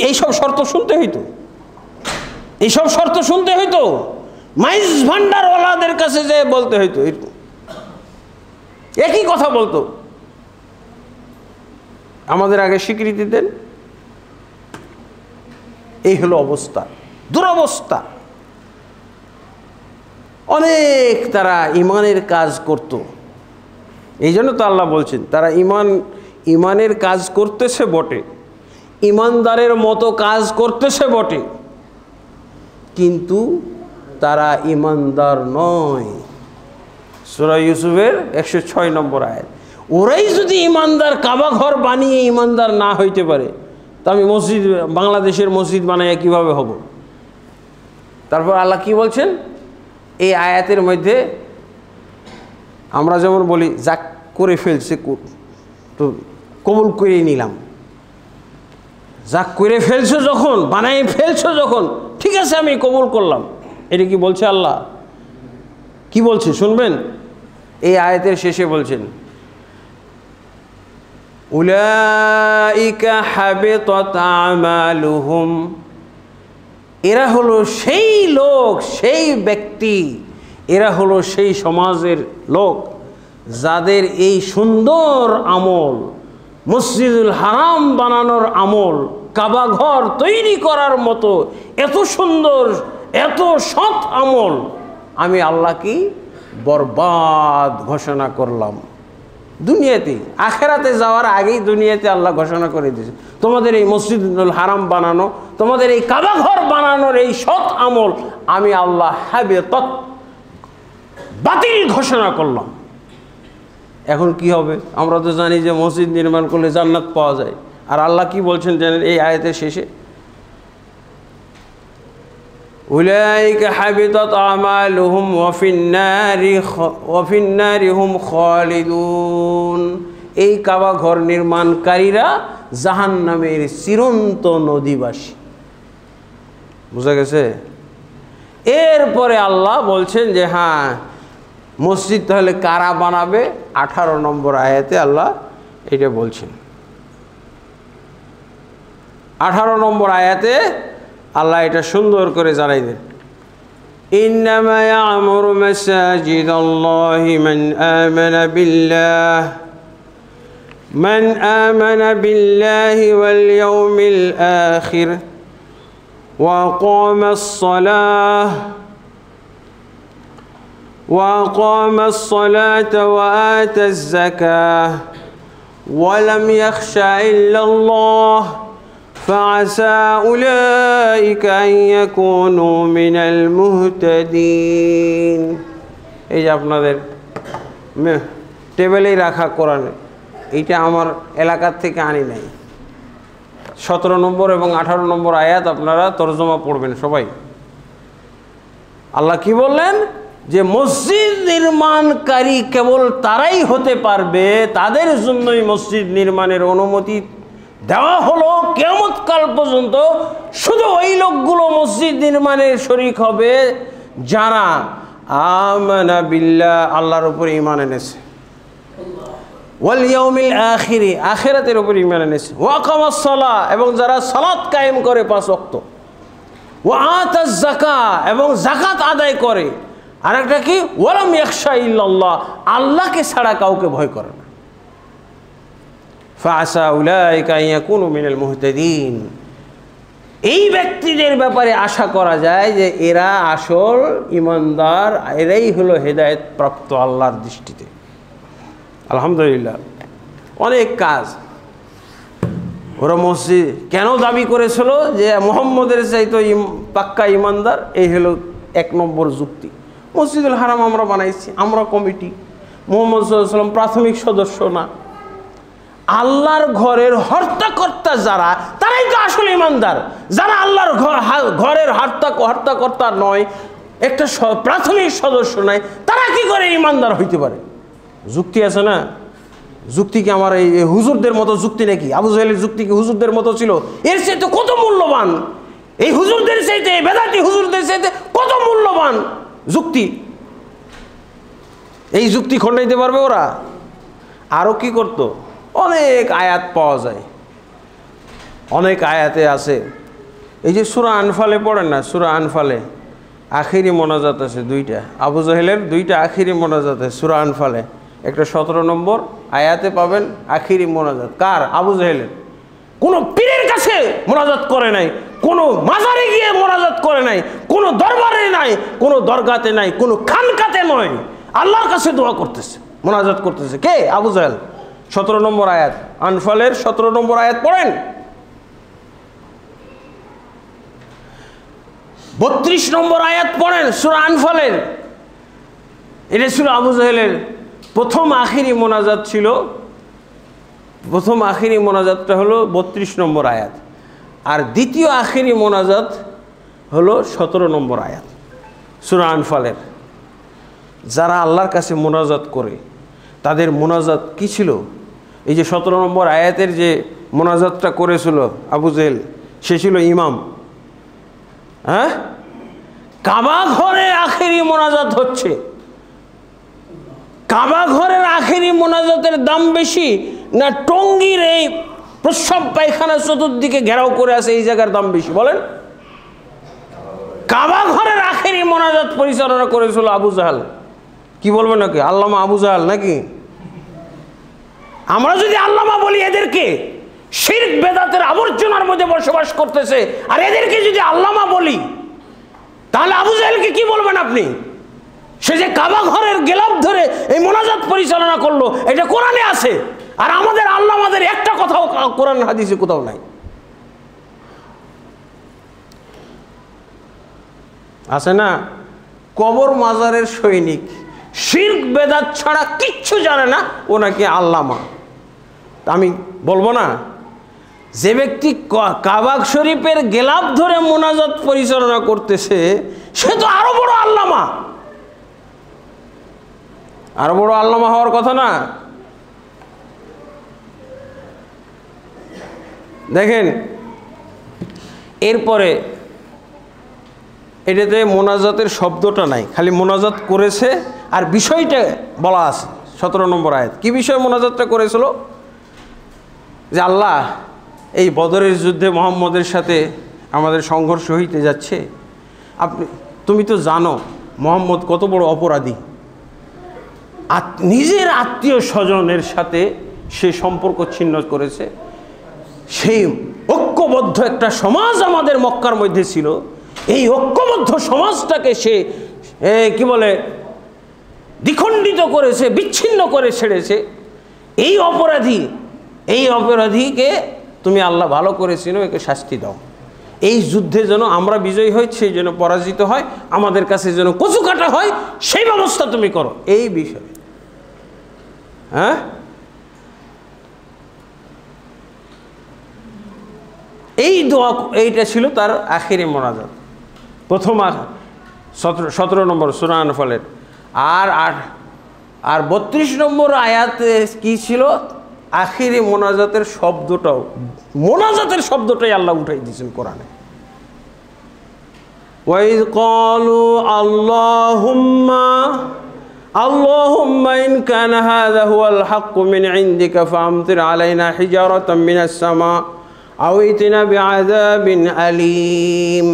এইসব শর্ত শুনতে হইতো, এইসব শর্ত শুনতে হইতো, মাইজ ভান্ডারওয়ালাদের কাছে যে বলতে হইতো, একই কথা বলতো, আমাদের আগে স্বীকৃতি দেন। এই হলো অবস্থা, দুরবস্থা। অনেক তারা ইমানের কাজ করত, এই জন্য তো আল্লাহ বলছেন তারা ইমানের কাজ করতেছে বটে, ইমানদারের মতো কাজ করতেছে বটে, কিন্তু তারা ঈমানদার নয়। সূরা ইউসুফের 106 নম্বর আয়াত। ওরাই যদি ঈমানদার, কাবা ঘর বানিয়ে ঈমানদার না হইতে পারে, তা আমি মসজিদ, বাংলাদেশের মসজিদ বানাইয়া কিভাবে হব? তারপর আল্লাহ কি বলছেন এই আয়াতের মধ্যে? আমরা যেমন বলি যা করে ফেলছে তো কবুল করে নিলাম, যা করে ফেলছো যখন, বানাই ফেলছো যখন, ঠিক আছে আমি কবুল করলাম। এটা কি বলছে আল্লাহ? কি বলছে শুনবেন? এই আয়াতের শেষে বলছেন উলাইকা হাবিতাত আমালুহুম, এরা হলো সেই লোক, সেই ব্যক্তি, এরা হলো সেই সমাজের লোক যাদের এই সুন্দর আমল, মসজিদুল হারাম বানানোর আমল, কাবা ঘর তৈরি করার মতো এত সুন্দর, এত সৎ আমল আমি আল্লাহ কি বরবাদ ঘোষণা করলাম দুনিয়াতে। আখেরাতে যাওয়ার আগেই দুনিয়াতে আল্লাহ ঘোষণা করে দিয়েছে, তোমাদের এই মসজিদুল হারাম বানানো, তোমাদের এই কাবা ঘর বানানোর এই সৎ আমল আমি আল্লাহ হাবিতাত, বাতিল ঘোষণা করলাম। এখন কি হবে? আমরা তো জানি যে মসজিদ নির্মাণ করলে জান্নাত পাওয়া যায়। আর আল্লাহ কি বলছেন জানেন এই আয়াতের শেষে? উলাইকা হাবিতাত আমালুহুম ওয়া ফিন নারি হুম খালিদুন, এই কাবা ঘর নির্মাণকারীরা জাহান্নামের চিরন্তন অধিবাসী। বুঝা গেছে? এরপরে আল্লাহ বলছেন যে হ্যাঁ, মসজিদ তাহলে কারা বানাবে? 18 নম্বর আয়াতে আল্লাহ এটা বলছেন। 18 নম্বর আয়াতে আল্লাহ এটা সুন্দর করে জানাই দেন, ইন্নামা ইয়া'মুরু মাসাজিদাল্লাহি মান আমানা বিল্লাহি ওয়াল ইয়াউমিল আখির ওয়া আকামা الصلاة وآتى الزكاة ولم يخش إلا الله فعسى أولئك أن يكونوا من المهتدين। এই যে আপনাদের টেবিলেই রাখা কোরআনে, এইটা আমার এলাকার থেকে আনি নাই। 17 নম্বর এবং 18 নম্বর আয়াত আপনারা তরজমা পড়বেন সবাই। আল্লাহ কি বললেন? যে মসজিদ নির্মাণকারী কেবল তারাই হতে পারবে, তাদের জন্যই মসজিদ নির্মাণের অনুমতি দেওয়া হলো কিয়ামত কাল পর্যন্ত। শুধু ওই লোকগুলো মসজিদ নির্মাণের শরীক হবে যারা আমানা বিল্লাহ, আল্লাহর উপর ঈমান এনেছে, ওয়াল ইয়াউমিল আখির, আখিরাতের উপর ঈমান এনেছে, ওয়া আকামাস সালাহ, এবং যারা সালাত কায়েম করে 5 ওয়াক্ত, ওয়া আতাজ যাকাত, এবং যাকাত আদায় করে। আর একটা কি? ওয়ালাম ইয়াখশা ইল্লাল্লাহ, আল্লাহকে ছাড়া কাউকে ভয় করে না। ফাআসা উলাইকা আন ইয়াকুনু মিনাল মুহতাদিন, এই ব্যক্তিদের ব্যাপারে আশা করা যায় যে এরা আসল ঈমানদার, এরাই হলো হেদায়েত প্রাপ্ত আল্লাহর দৃষ্টিতে। আলহামদুলিল্লাহ, অনেক কাজ। ওরা মসজিদ কেন দাবি করেছিল যে মুহাম্মদের চাইতো পাক্কা ঈমানদার? এই হলো 1 নম্বর যুক্তি। মসজিদুল হারাম আমরা বানাইছি, আমরা কমিটি, মুহাম্মদ সাল্লাল্লাহু আলাইহি ওয়াসাল্লাম প্রাথমিক সদস্য না। আল্লাহর ঘরের হর্তাকর্তা যারা, তারাই তো আসলে ঈমানদার। যারা আল্লাহর ঘরের হর্তাকর্তা নয়, একটা প্রাথমিক সদস্য নয়, তারা কি করে ঈমানদার হইতে পারে? যুক্তি আছে না? যুক্তি কি আমার এই হুজুরদের মতো যুক্তি নাকি? আবু জাহেলের যুক্তি কি হুজুরদের মতো ছিল? এর চাইতে কত মূল্যবান, এই হুজুরদের চাইতে, বেদাতি হুজুরদের চাইতে কত মূল্যবান যুক্তি। এই যুক্তি খণ্ডাইতে পারবে ওরা? আরও কি করত? অনেক আয়াত পাওয়া যায়, অনেক আয়াতে আছে। এই যে সূরা আনফালে পড়েন না, সূরা আনফালে আখিরি মোনাজাত আছে 2টা, আবু জাহেলের 2টা আখিরি মোনাজাত আছে সূরা আনফালে। একটা 17 নম্বর আয়াতে পাবেন আখিরি মোনাজাত। কার? আবু জাহেলের। কোনো পীরের কাছে মোনাজাত করে নাই, কোনো মাজারে গিয়ে মোনাজাত করে নাই, কোনো দরবারে নাই, কোনো দরগাতে নাই, কোনো খানকাতে নয়, আল্লাহর কাছে দোয়া করতেছে, মোনাজাত করতেছে। কে? আবু জাহেল। 17 নম্বর আয়াত, আনফালের 17 নম্বর আয়াত পড়েন। 32 নম্বর আয়াত পড়েন সূরা আনফালের। এটা ছিল আবু জাহেলের প্রথম আখিরি মোনাজাত ছিল। প্রথম আখিরি মোনাজাতটা হলো 32 নম্বর আয়াত, আর দ্বিতীয় আখিরি মোনাজাত হলো 17 নম্বর আয়াত সূরা আনফালের। যারা আল্লাহর কাছে মোনাজাত করে তাদের মোনাজাত কি ছিল? এই যে 17 নম্বর আয়াতের যে মোনাজাতটা করেছিল আবু জেহেল, সে ছিল ইমাম। হ্যাঁ, কাবা ঘরে আখেরি মোনাজাত হচ্ছে। কাবা ঘরের আখেরি মোনাজাতের দাম বেশি না টঙ্গীর এই প্রস্রাব পায়খানা চতুর্দিকে ঘেরাও করে আছে এই জায়গার দাম বেশি? বলেন। কাবা ঘরের আখেরি মোনাজাত পরিচালনা করেছিল আবু জাহেল। কি বলবেন নাকি আল্লামা আবু জাহেল নাকি? আমরা যদি আল্লামা বলি এদেরকে শিরক বেদাতের আবর্জনার মধ্যে বসবাস করতেছে, আর এদেরকে যদি আল্লামা বলি তাহলে আবু জাহেলকে কি বলবেন আপনি? সে যে কাবা ঘরের গেলাপ ধরে এই মোনাজাত পরিচালনা করলো, এটা কোরআনে আছে। আর আমাদের আল্লামাদের একটা কথাও কোরআন হাদিসে কোথাও নাই। আছে না? কবর মাজারের সৈনিক, শিরক বেদাত ছাড়া কিচ্ছু জানে না, ও নাকি আল্লামা। আমি বলবো না, যে ব্যক্তি কাবা শরীফের গেলাপ ধরে মোনাজাত পরিচালনা করতেছে সে তো আরো বড় আল্লামা। আরো বড় আল্লামা হওয়ার কথা না? দেখেন, এরপরে এটাতে মোনাজাতের শব্দটা নাই, খালি মোনাজাত করেছে আর বিষয়টা বলা আছে 17 নম্বর আয়াত। কি বিষয়ে মোনাজাতটা করেছিল? যে আল্লাহ, এই বদরের যুদ্ধে মুহাম্মদের সাথে আমাদের সংঘর্ষ হইতে যাচ্ছে, তুমি তো জানো মুহাম্মদ কত বড় অপরাধী। নিজের আত্মীয় স্বজনের সাথে সে সম্পর্ক ছিন্ন করেছে। সেই ঐক্যবদ্ধ একটা সমাজ আমাদের মক্কার মধ্যে ছিল, এই ঐক্যবদ্ধ সমাজটাকে সে কি বলে দ্বিখণ্ডিত করেছে, বিচ্ছিন্ন করে ছেড়েছে। এই অপরাধীকে তুমি আল্লাহ ভালো করেছিল, একে শাস্তি দাও। এই যুদ্ধে যেন আমরা বিজয়ী হই, সেই যেন পরাজিত হয়, আমাদের কাছে যেন কচু কাটা হয়, সেই ব্যবস্থা তুমি করো। এই বিষয়ে হ্যাঁ, এই দোয়া, এইটা ছিল তার আখিরি মোনাজাত, প্রথম 17 নম্বর সূরা আনফালের। আর 32 নম্বর আয়াতে কি ছিল? আখিরি মোনাজাতের শব্দটাই আল্লাহ উঠাই দিয়েছেন কোরআনে। ওয়াইজ ক্বালু আল্লাহুম্মা ইন কানা হাযা হুয়াল হাক্কু মিন ইনদিকা ফামতির আলাইনা হিজারাতাম মিনাস সামা আও ইতিনা বিআযাবিন আলীম।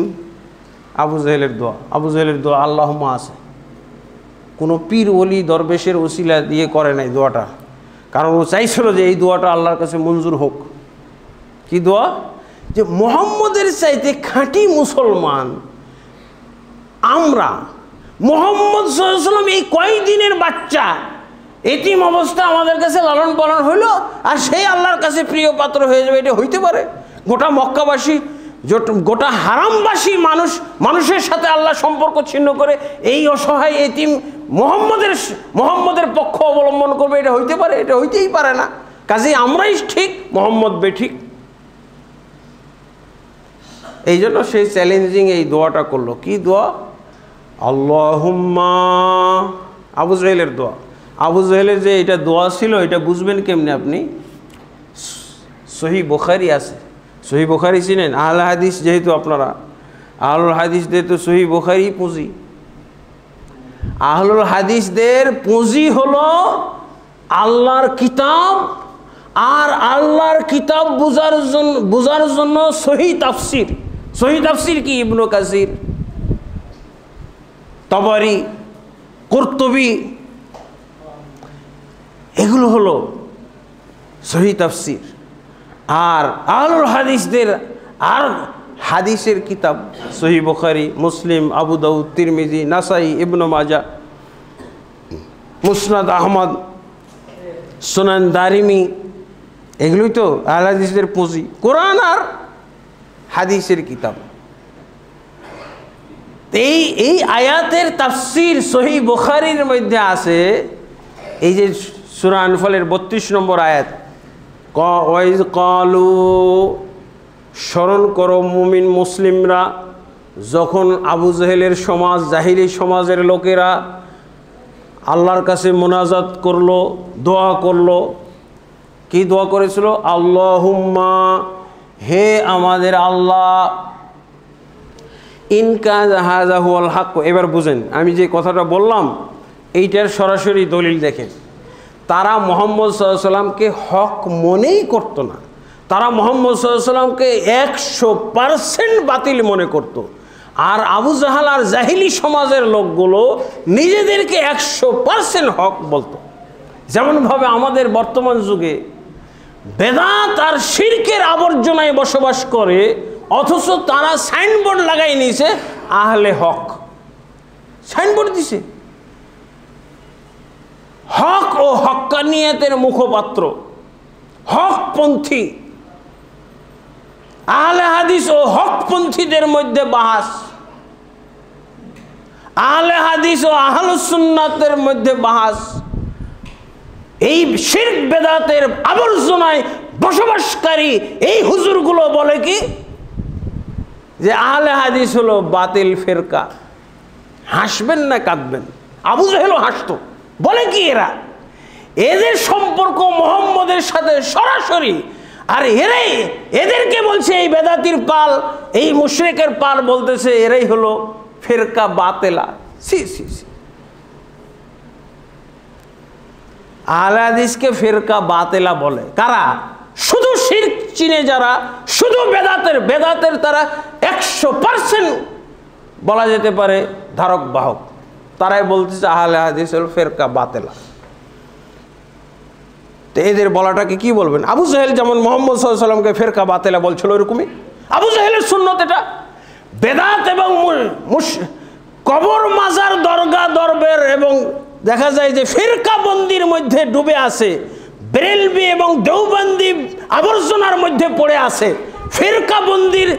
আবু জাহেলের দোয়া আল্লাহুম্মা আছে, কোনো পীর ওলি দরবেশের ওসিলা দিয়ে করে নাই দোয়াটা, কারণ ও চাইছিল যে এই দোয়াটা আল্লাহর কাছে মঞ্জুর হোক। কি দোয়া? যে মুহাম্মদের চাইতে খাঁটি মুসলমান আমরা, মুহাম্মদ সাল্লাল্লাহু আলাইহি ওয়াসাল্লাম এই কয়েকদিনের বাচ্চা, এতিম অবস্থা আমাদের কাছে লালন পালন হইলো, আর সেই আল্লাহর কাছে প্রিয় পাত্র হয়ে যাবে? এটা হইতে পারে? গোটা মক্কাবাসী, গোটা হারামবাসী মানুষের সাথে আল্লাহ সম্পর্ক ছিন্ন করে এই অসহায় এতিম মুহাম্মদের পক্ষ অবলম্বন করবে? এটা হইতে পারে? এটা হইতেই পারে না। কাজেই আমরাই ঠিক, মুহাম্মদ বেঠিক। এই জন্য সেই চ্যালেঞ্জিং এই দোয়াটা করলো। কি দোয়া? আল্লাহুম্মা, আবু জাহেলের দোয়া। আবু জাহেলের যে এটা দোয়া ছিল, এটা বুঝবেন কেমনে আপনি? সহিহ বুখারী আছে, সহিহ বুখারী চিনেন? আহলে হাদিস যেহেতু আপনারা, আহলুল হাদিসদের তো সহিহ বুখারী পুঁজি। আহলুল হাদিসদের পুঁজি হলো আল্লাহর কিতাব, আর আল্লাহর কিতাব বুঝার জন্য সহিহ তাফসীর। সহিহ তাফসীর কি? ইবনে কাসির, তাবারি, কুরতুবী, এগুলো হলো সহিহ তাফসীর। আর আহলুল হাদিসদের আর হাদিসের কিতাব সহিহ বুখারী, মুসলিম, আবু দাউদ, তিরমিজি, নাসাই, ইবনে মাজাহ, মুসনাদ আহমদ, সুনান দারিমি, এগুলোই তো আহলে হাদিসদের পুঁজি। কোরআন আর হাদিসের কিতাব। এই আয়াতের তাফসীর সহিহ বুখারীর মধ্যে আছে। এই যে সূরা আনফালের 32 নম্বর আয়াত, ওয়াইজ ক্বালু, স্মরণ করো মুমিন মুসলিমরা যখন আবু জেহেলের সমাজ, জাহিলি সমাজের লোকেরা আল্লাহর কাছে মোনাজাত করলো, দোয়া করলো। কি দোয়া করেছিল? আল্লাহুম্মা, হে আমাদের আল্লাহ, ইনকা হাযা হুয়াল হক। এবার বুঝেন, আমি যে কথাটা বললাম এইটার সরাসরি দলিল দেখেন। তারা মুহাম্মদ সাল্লাল্লাহু আলাইহি সাল্লামকে হক মনেই করত না, তারা মুহাম্মদ সাল্লাল্লাহু আলাইহি সাল্লামকে 100% বাতিল মনে করত। আর আবু জাহাল আর জাহিলি সমাজের লোকগুলো নিজেদেরকে 100% হক বলতো। যেমনভাবে আমাদের বর্তমান যুগে বেদাত আর শিরকের আবর্জনায় বসবাস করে, অথচ তারা সাইনবোর্ড লাগাই নিয়েছে আহলে হক, সাইনবোর্ড দিছে হক ও হক্কানিয়তের মুখপাত্র, হকপন্থী। আহলে হাদিস ও হকপন্থীদের মধ্যে বাহাস, আহলে হাদিস ও আহলুস সুন্নাতের মধ্যে বাহাস। এই শিরক বেদাতের আবর্জনায় বসবাসকারী এই হুজুরগুলো বলে কি যে আহলে হাদিস হলো বাতিল ফেরকা। হাসবেন না কাঁদবেন? আবু জাহেলও হাসতো। বলে কি এরা? এদের সম্পর্ক মুহাম্মদের সাথে সরাসরি। আর এদেরকে বলছে এই বেদাতির পাল, এই মুশরিকের পাল, বলতেছে এরাই হলো ফেরকা বাতেলা। সি সি সি, আহলে হাদিসকে ফেরকা বাতেলা বলে কারা? শুধু শিরক চিনে যারা, শুধু বেদাতের তারা 100% বলা যেতে পারে ধারক বাহক, তারাই বলতেছে আহলে হাদিস হল ফেরকা বাতেলা। তো এদের বলাটাকে কি বলবেন? আবু জাহেল যেমন মুহাম্মদ সাল্লাল্লাহু আলাইহি সাল্লামকে ফেরকা বাতেলা বলছিল, ওরকমই আবু জাহেলের সুন্নত এটা। বেদাত এবং কবর, মাজার, দরগা, দরবের এবং দেখা যায় যে ফিরকাবন্দির মধ্যে ডুবে আছে, বেরেলভি এবং দেওবন্দি আবর্জনার মধ্যে পড়ে আছে, ফিরকাবন্দির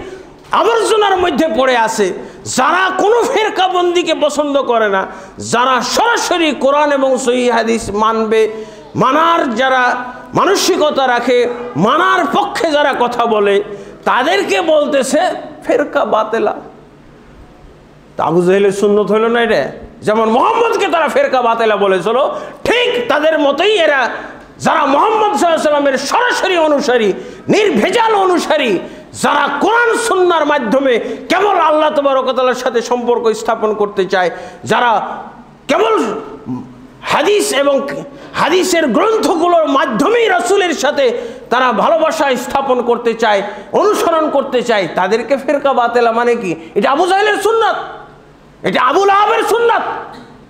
আবর্জনার মধ্যে পড়ে আছে। যারা কোনো ফিরকাবন্দিকে পছন্দ করে না, যারা সরাসরি কোরআন এবং সহিহ হাদিস মানবে, মানার যারা মানসিকতা রাখে, মানার পক্ষে যারা কথা বলে, তাদেরকে বলতেছে ফিরকা বাতেলা। তা আবু জাহেলের সুন্নত হইল না এটা? যেমন মুহাম্মদকে তারা ফেরকা বাতেলা বলেছিল, ঠিক তাদের মতোই এরা যারা মুহাম্মদ সাল্লাল্লাহু আলাইহি ওয়াসাল্লামের সরাসরি অনুসারী, নির্ভেজাল অনুসারী, যারা কোরআন সুন্নাহর মাধ্যমে কেবল আল্লাহ তাবারক ওয়া তাআলার সাথে সম্পর্ক স্থাপন করতে চায়, যারা কেবল হাদিস এবং হাদিসের গ্রন্থগুলোর মাধ্যমেই রাসূলের সাথে তারা ভালোবাসা স্থাপন করতে চায়, অনুসরণ করতে চায়, তাদেরকে ফেরকা বাতেলা মানে কি? এটা আবু জাহেলের সুন্নাত, এটা আবু লাহাবের সুন্নাত,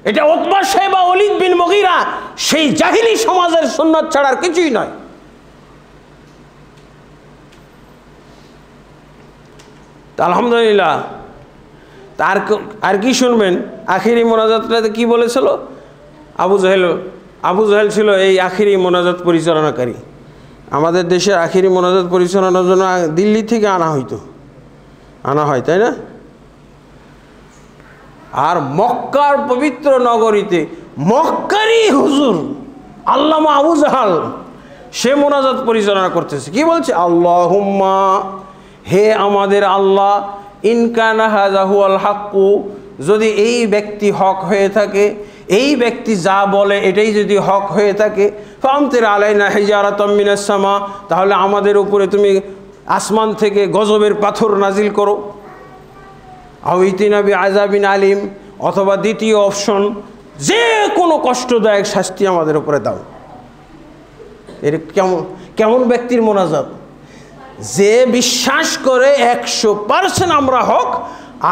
এটা উতবা সাইবা ওয়ালিদ বিন মুগীরা সেই জাহিলি সমাজের সুন্নাত ছাড়া আর কিছুই নয়। আলহামদুলিল্লাহ। আর কি শুনবেন? আখিরি মোনাজাতটাতে কি বলেছিল? আবু জাহেল ছিল এই আখিরি মোনাজাত পরিচালনাকারী। আমাদের দেশের আখিরি মোনাজাত পরিচালনার জন্য দিল্লি থেকে আনা হয়, তাই না? আর মক্কার পবিত্র নগরীতে মক্কারই হুজুর আল্লামা আবু জাহাল সে মোনাজাত পরিচালনা করতেছে। কি বলছে? আল্লাহুম্মা, হে আমাদের আল্লাহ, ইনকানা হাযা হুয়াল হাক্কু, যদি এই ব্যক্তি হক হয়ে থাকে, এই ব্যক্তি যা বলে এটাই যদি হক হয়ে থাকে, ফামতির আলাইনা হিজারাতাম মিনাস সামা, তাহলে আমাদের উপরে তুমি আসমান থেকে গজবের পাথর নাজিল করো। আও ইতিনা বিআযাবিন আলিম, অথবা দ্বিতীয় অপশন, যে কোনো কষ্টদায়ক শাস্তি আমাদের উপরে দাও। এর কেমন ব্যক্তির মোনাজাত? যে বিশ্বাস করে 100% আমরা হক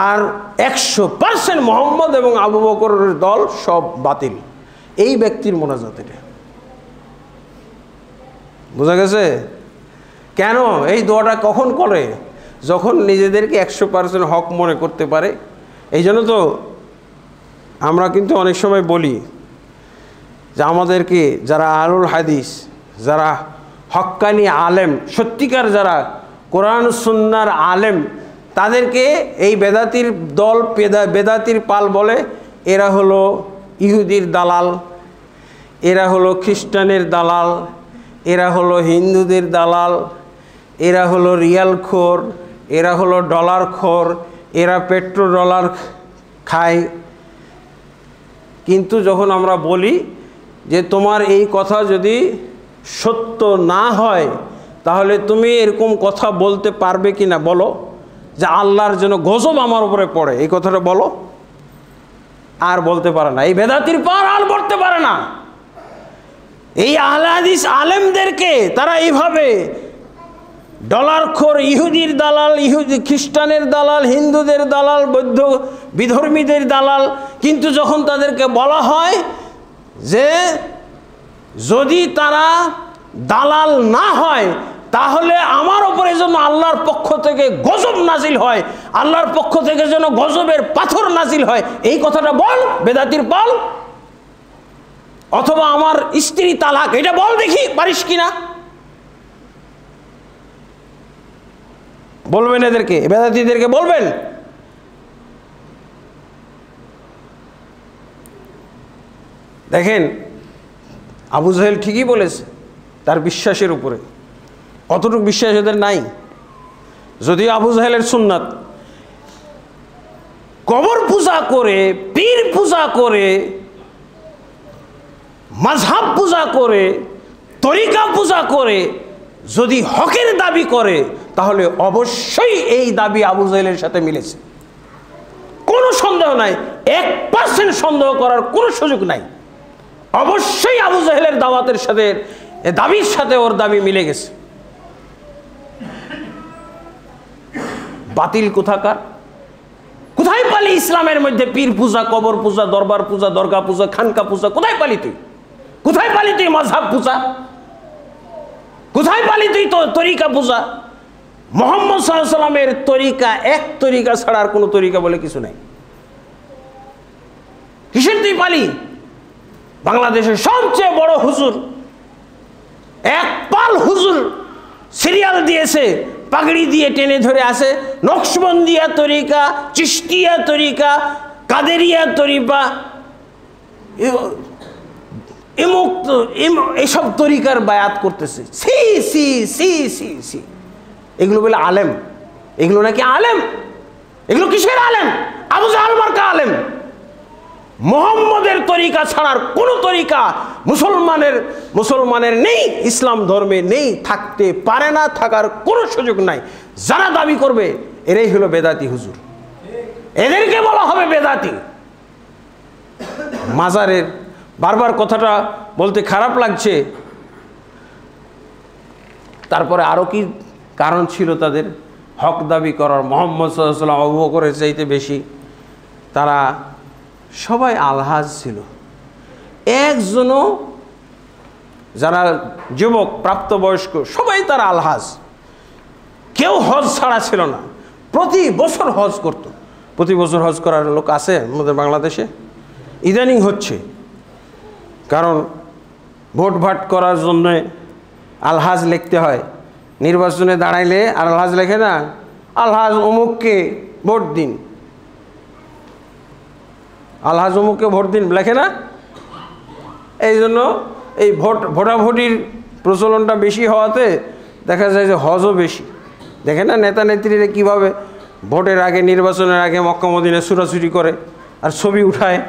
আর 100% মুহাম্মদ এবং আবু বকরের দল সব বাতিল, এই ব্যক্তির মোনাজাত এটা। বোঝা গেছে? কেন এই দোয়াটা কখন করে? যখন নিজেদেরকে 100% হক মনে করতে পারে। এই জন্য তো আমরা কিন্তু অনেক সময় বলি যে আমাদেরকে যারা আহলুল হাদিস, যারা হক্কানি আলেম, সত্যিকার যারা কোরআন সুন্নাহর আলেম, তাদেরকে এই বেদাতির দল বেদাতির পাল বলে। এরা হলো ইহুদির দালাল, এরা হলো খ্রিস্টানের দালাল, এরা হলো হিন্দুদের দালাল, এরা হলো রিয়ালখোর, এরা হলো ডলারখোর, এরা পেট্রো ডলার খায়। কিন্তু যখন আমরা বলি যে তোমার এই কথা যদি সত্য না হয় তাহলে তুমি এরকম কথা বলতে পারবে কি না বলো, যে আল্লাহর যেন গজব আমার উপরে পড়ে, এই কথাটা বলো। আর বলতে পারে না, এই বেদাতির পার আর বলতে পারে না। এই আহলে হাদিস আলেমদেরকে তারা এইভাবে ডলারখোর, ইহুদির দালাল, ইহুদি খ্রিস্টানের দালাল, হিন্দুদের দালাল, বৌদ্ধ বিধর্মীদের দালাল। কিন্তু যখন তাদেরকে বলা হয় যে যদি তারা দালাল না হয় তাহলে আমার উপরে যেন আল্লাহর পক্ষ থেকে গজব নাজিল হয়, আল্লাহর পক্ষ থেকে যেন গজবের পাথর নাজিল হয়, এই কথাটা বল বেদাতির পাল। অথবা আমার স্ত্রী তালাক, এটা বল দেখি পারিস কিনা। বলবেন এদেরকে, বেদাতিদেরকে বলবেন। দেখেন আবু জাহেল ঠিকই বলেছে তার বিশ্বাসের উপরে, কতটুকু বিশ্বাস এদের নাই। যদিও আবু জাহেলের সুন্নাত কবর পূজা করে, পীর পূজা করে, মাযহাব পূজা করে, তরিকা পূজা করে যদি হকের দাবি করে তাহলে অবশ্যই এই দাবি আবু জাহেলের সাথে মিলেছে, কোনো সন্দেহ নাই। 1% সন্দেহ করার কোনো সুযোগ নাই। অবশ্যই আবু জাহেলের দাওয়াতের সাথে, দাবির সাথে ওর দাবি মিলে গেছে। বাতিল কোথাকার, কোথায় পালি ইসলামের মধ্যে পীর পূজা, কবর পূজা, দরবার পূজা, দরগা পূজা, খানকা পূজা? কোথায় পালি তুই? কোথায় পালি তুই মাযহাব পূজা? কোথায় পালি তুই তরিকা পূজা? মুহাম্মদ সাল্লাল্লাহু আলাইহি ওয়াসাল্লামের তরিকা, এক তরিকা ছাড়া আর কোনো তরিকা বলে কিছু নাই। কিসের তুই পালি? বাংলাদেশের সবচেয়ে বড় হুজুর, এক পাল হুজুর সিরিয়াল দিয়েছে, পাগড়ি দিয়ে টেনে ধরে আসে, নকশবন্দিয়া তরিকা, চিশতিয়া তরিকা, কাদেরিয়া তরিকা, এসব তরিকার বায়াত করতেছে। সি সি সি সি সি, এগুলো বলে আলেম? এগুলো নাকি আলেম? এগুলো কিসের আলেম? আবু জাহেল মার্কা আলেম। মুহাম্মদের তরিকা ছাড়ার কোন তরিকা মুসলমানের নেই, ইসলাম ধর্মে নেই, থাকতে পারে না, থাকার কোনো সুযোগ নাই। যারা দাবি করবে এরাই হলো বেদাতি হুজুর, এদেরকে বলা হবে বেদাতি। মাজারের বারবার কথাটা বলতে খারাপ লাগছে, তারপরে আরো কি কারণ ছিল তাদের হক দাবি করার? মুহাম্মদ সাল্লাল্লাহু আলাইহি ওয়াসাল্লাম, আবু বকরের চাইতে বেশি তারা সবাই আলহাজ ছিল। একজনও, যারা যুবক প্রাপ্তবয়স্ক সবাই তারা আলহাজ, কেউ হজ ছাড়া ছিল না। প্রতি বছর হজ করত। প্রতি বছর হজ করার লোক আছে আমাদের বাংলাদেশে? ইদানিং হচ্ছে, কারণ ভোট ভাট করার জন্য আলহাজ লিখতে হয়। নির্বাচনে দাঁড়াইলে আর আলহাজ লেখে না, আলহাজ অমুককে ভোট দিন, আলহাজ অমুককে ভোট দিন লেখে না। এই জন্য এই ভোটাভুটির প্রচলনটা বেশি হওয়াতে দেখা যায় যে হজও বেশি। দেখে না নেতা নেত্রীরা কীভাবে ভোটের আগে, নির্বাচনের আগে মক্কা মদিনায় ছুটাছুটি করে আর ছবি উঠায়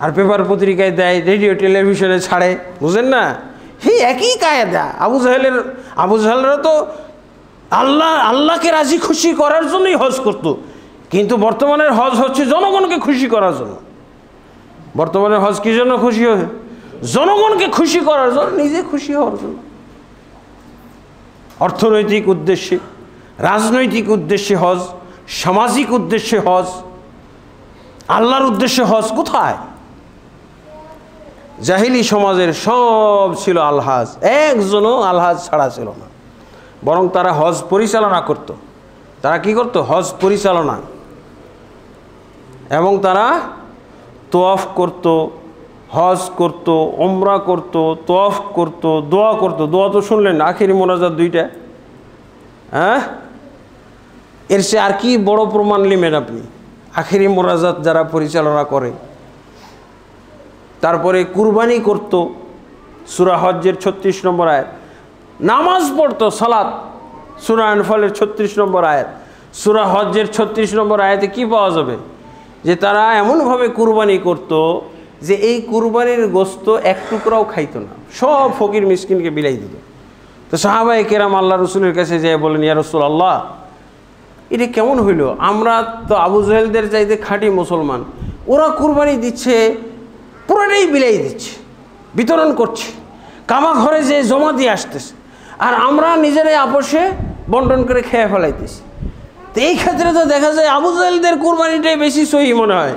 আর পেপার পত্রিকায় দেয়, রেডিও টেলিভিশনে ছাড়ে, বুঝেন না? সেই একই কায়দা। আবু জাহেলরা তো আল্লাহকে রাজি খুশি করার জন্যই হজ করত, কিন্তু বর্তমানের হজ হচ্ছে জনগণকে খুশি করার জন্য। বর্তমানের হজ কি জন্য খুশি হয়? জনগণকে খুশি করার জন্য, নিজে খুশি হওয়ার জন্য। অর্থনৈতিক উদ্দেশ্যে, রাজনৈতিক উদ্দেশ্যে হজ, সামাজিক উদ্দেশ্যে হজ, আল্লাহর উদ্দেশ্যে হজ কোথায়? জাহিলি সমাজের সব ছিল আলহাজ, একজনও আলহাজ ছাড়া ছিল না। বরং তারা হজ পরিচালনা করত। তারা কি করত? হজ পরিচালনা। এবং তারা তোয়াফ করত, হজ করত, উমরা করত, তোয়াফ করত, দোয়া করত। দোয়া তো শুনলেন, আখিরি মোনাজাত দুইটা। হ্যাঁ, এর সে আর কি বড় প্রমাণ নেবেন আপনি? আখেরি মোনাজাত যারা পরিচালনা করে, তারপরে কুরবানি করত, সূরা হজ্জের 36 নম্বর আয়াত, নামাজ পড়তো সালাত, সূরা আনফালের 36 নম্বর আয়াত, সূরা হজ্জের 36 নম্বর আয়াতে কি পাওয়া যাবে? যে তারা এমনভাবে কুরবানি করত যে এই কুরবানির গোস্ত এক টুকরাও খাইতো না, সব ফকির মিসকিনকে বিলাই দিত। তো সাহাবায়ে কেরাম আল্লাহ রসুলের কাছে যেয়ে বলেন, ইয়া রাসূলুল্লাহ, এটা কেমন হইল? আমরা তো আবু জাহেলদের চাইতে খাঁটি মুসলমান, ওরা কুরবানি দিচ্ছে পুরোটাই বিলাই দিচ্ছে, বিতরণ করছে, কাবা ঘরে যে জমা দিয়ে আসতেছে, আর আমরা নিজেরাই আপোষে বন্টন করে খেয়ে ফেলাইতেছি। তো এই ক্ষেত্রে তো দেখা যায় আবু জাহেলদের কুরবানিটাই বেশি সহি মনে হয়।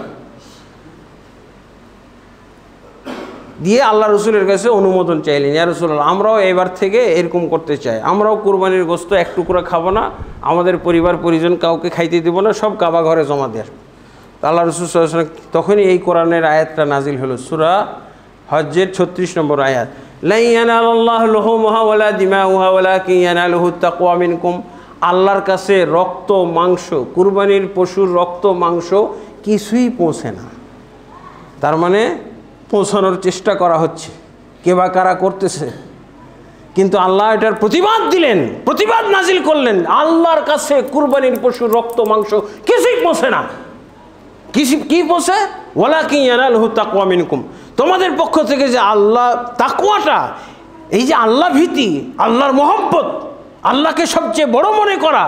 দিয়ে আল্লাহ রসুলের কাছে অনুমোদন চাইলেন, ইয়া রাসূলুল্লাহ, আমরাও এবার থেকে এরকম করতে চাই, আমরাও কুরবানির গোস্ত এক টুকরা খাবো না, আমাদের পরিবার পরিজন কাউকে খাইতে দেবো না, সব কাবা ঘরে জমা দিয়ে আসবো। আল্লাহ রসুল সাল্লাল্লাহু আলাইহি ওয়াসাল্লাম তখনই এই কোরআনের আয়াতটা নাজিল হলো, সূরা হজ্জের 36 নম্বর আয়াত, লা ইয়ানালুল্লাহু লুহুমুহা ওয়ালা দিমাউহা ওয়ালাকিন ইয়ানালুহুত তাকওয়া মিনকুম। আল্লাহর কাছে রক্ত মাংস, কুরবানির পশুর রক্ত মাংস কিছুই পৌঁছে না। তার মানে পৌঁছানোর চেষ্টা করা হচ্ছে, কে বা কারা করতেছে, কিন্তু আল্লাহ এটার প্রতিবাদ দিলেন, প্রতিবাদ নাজিল করলেন, আল্লাহর কাছে কুরবানির পশুর রক্ত মাংস কিছুই পৌঁছে না। কি পৌঁছে? ওয়ালাকিন ইয়ানালুহুত তাকওয়া মিনকুম, তোমাদের পক্ষ থেকে যে আল্লাহ তাকওয়াটা, এই যে আল্লাহ ভীতি, আল্লাহর মহব্বত, আল্লাহকে সবচেয়ে বড় মনে করা,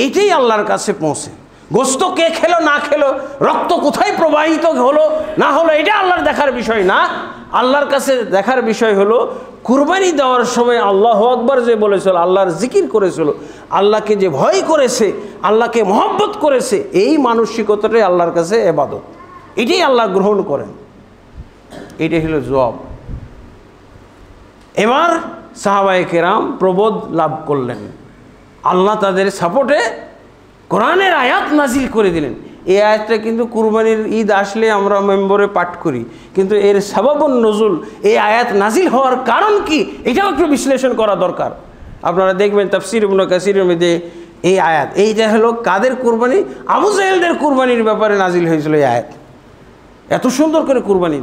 এইটাই আল্লাহর কাছে পৌঁছে। গোস্ত কে খেলো না খেলো, রক্ত কোথায় প্রবাহিত হলো না হলো, এটা আল্লাহর দেখার বিষয় না। আল্লাহর কাছে দেখার বিষয় হলো কুরবানি দেওয়ার সময় আল্লাহু আকবার যে বলেছিল, আল্লাহর জিকির করেছিল, আল্লাহকে যে ভয় করেছে, আল্লাহকে মহব্বত করেছে, এই মানসিকতাটাই আল্লাহর কাছে ইবাদত, এটাই আল্লাহ গ্রহণ করেন। এটাই হলো জবাব। এবার সাহাবায়ে কেরাম প্রবোধ লাভ করলেন, আল্লাহ তাদের সাপোর্টে কোরআনের আয়াত নাজিল করে দিলেন। এই আয়াতটা কিন্তু কুরবানির ঈদ আসলে আমরা মেম্বরে পাঠ করি, কিন্তু এর সাবাবুন নুজুল, এই আয়াত নাজিল হওয়ার কারণ কি, এটাও একটু বিশ্লেষণ করা দরকার। আপনারা দেখবেন তাফসীর ইবনে কাসিরের মধ্যে এই আয়াত, এইটা হলো কাদের কুরবানি? আবু জাহেলদের কুরবানির ব্যাপারে নাজিল হয়েছিল এই আয়াত, এত সুন্দর করে কুরবানি।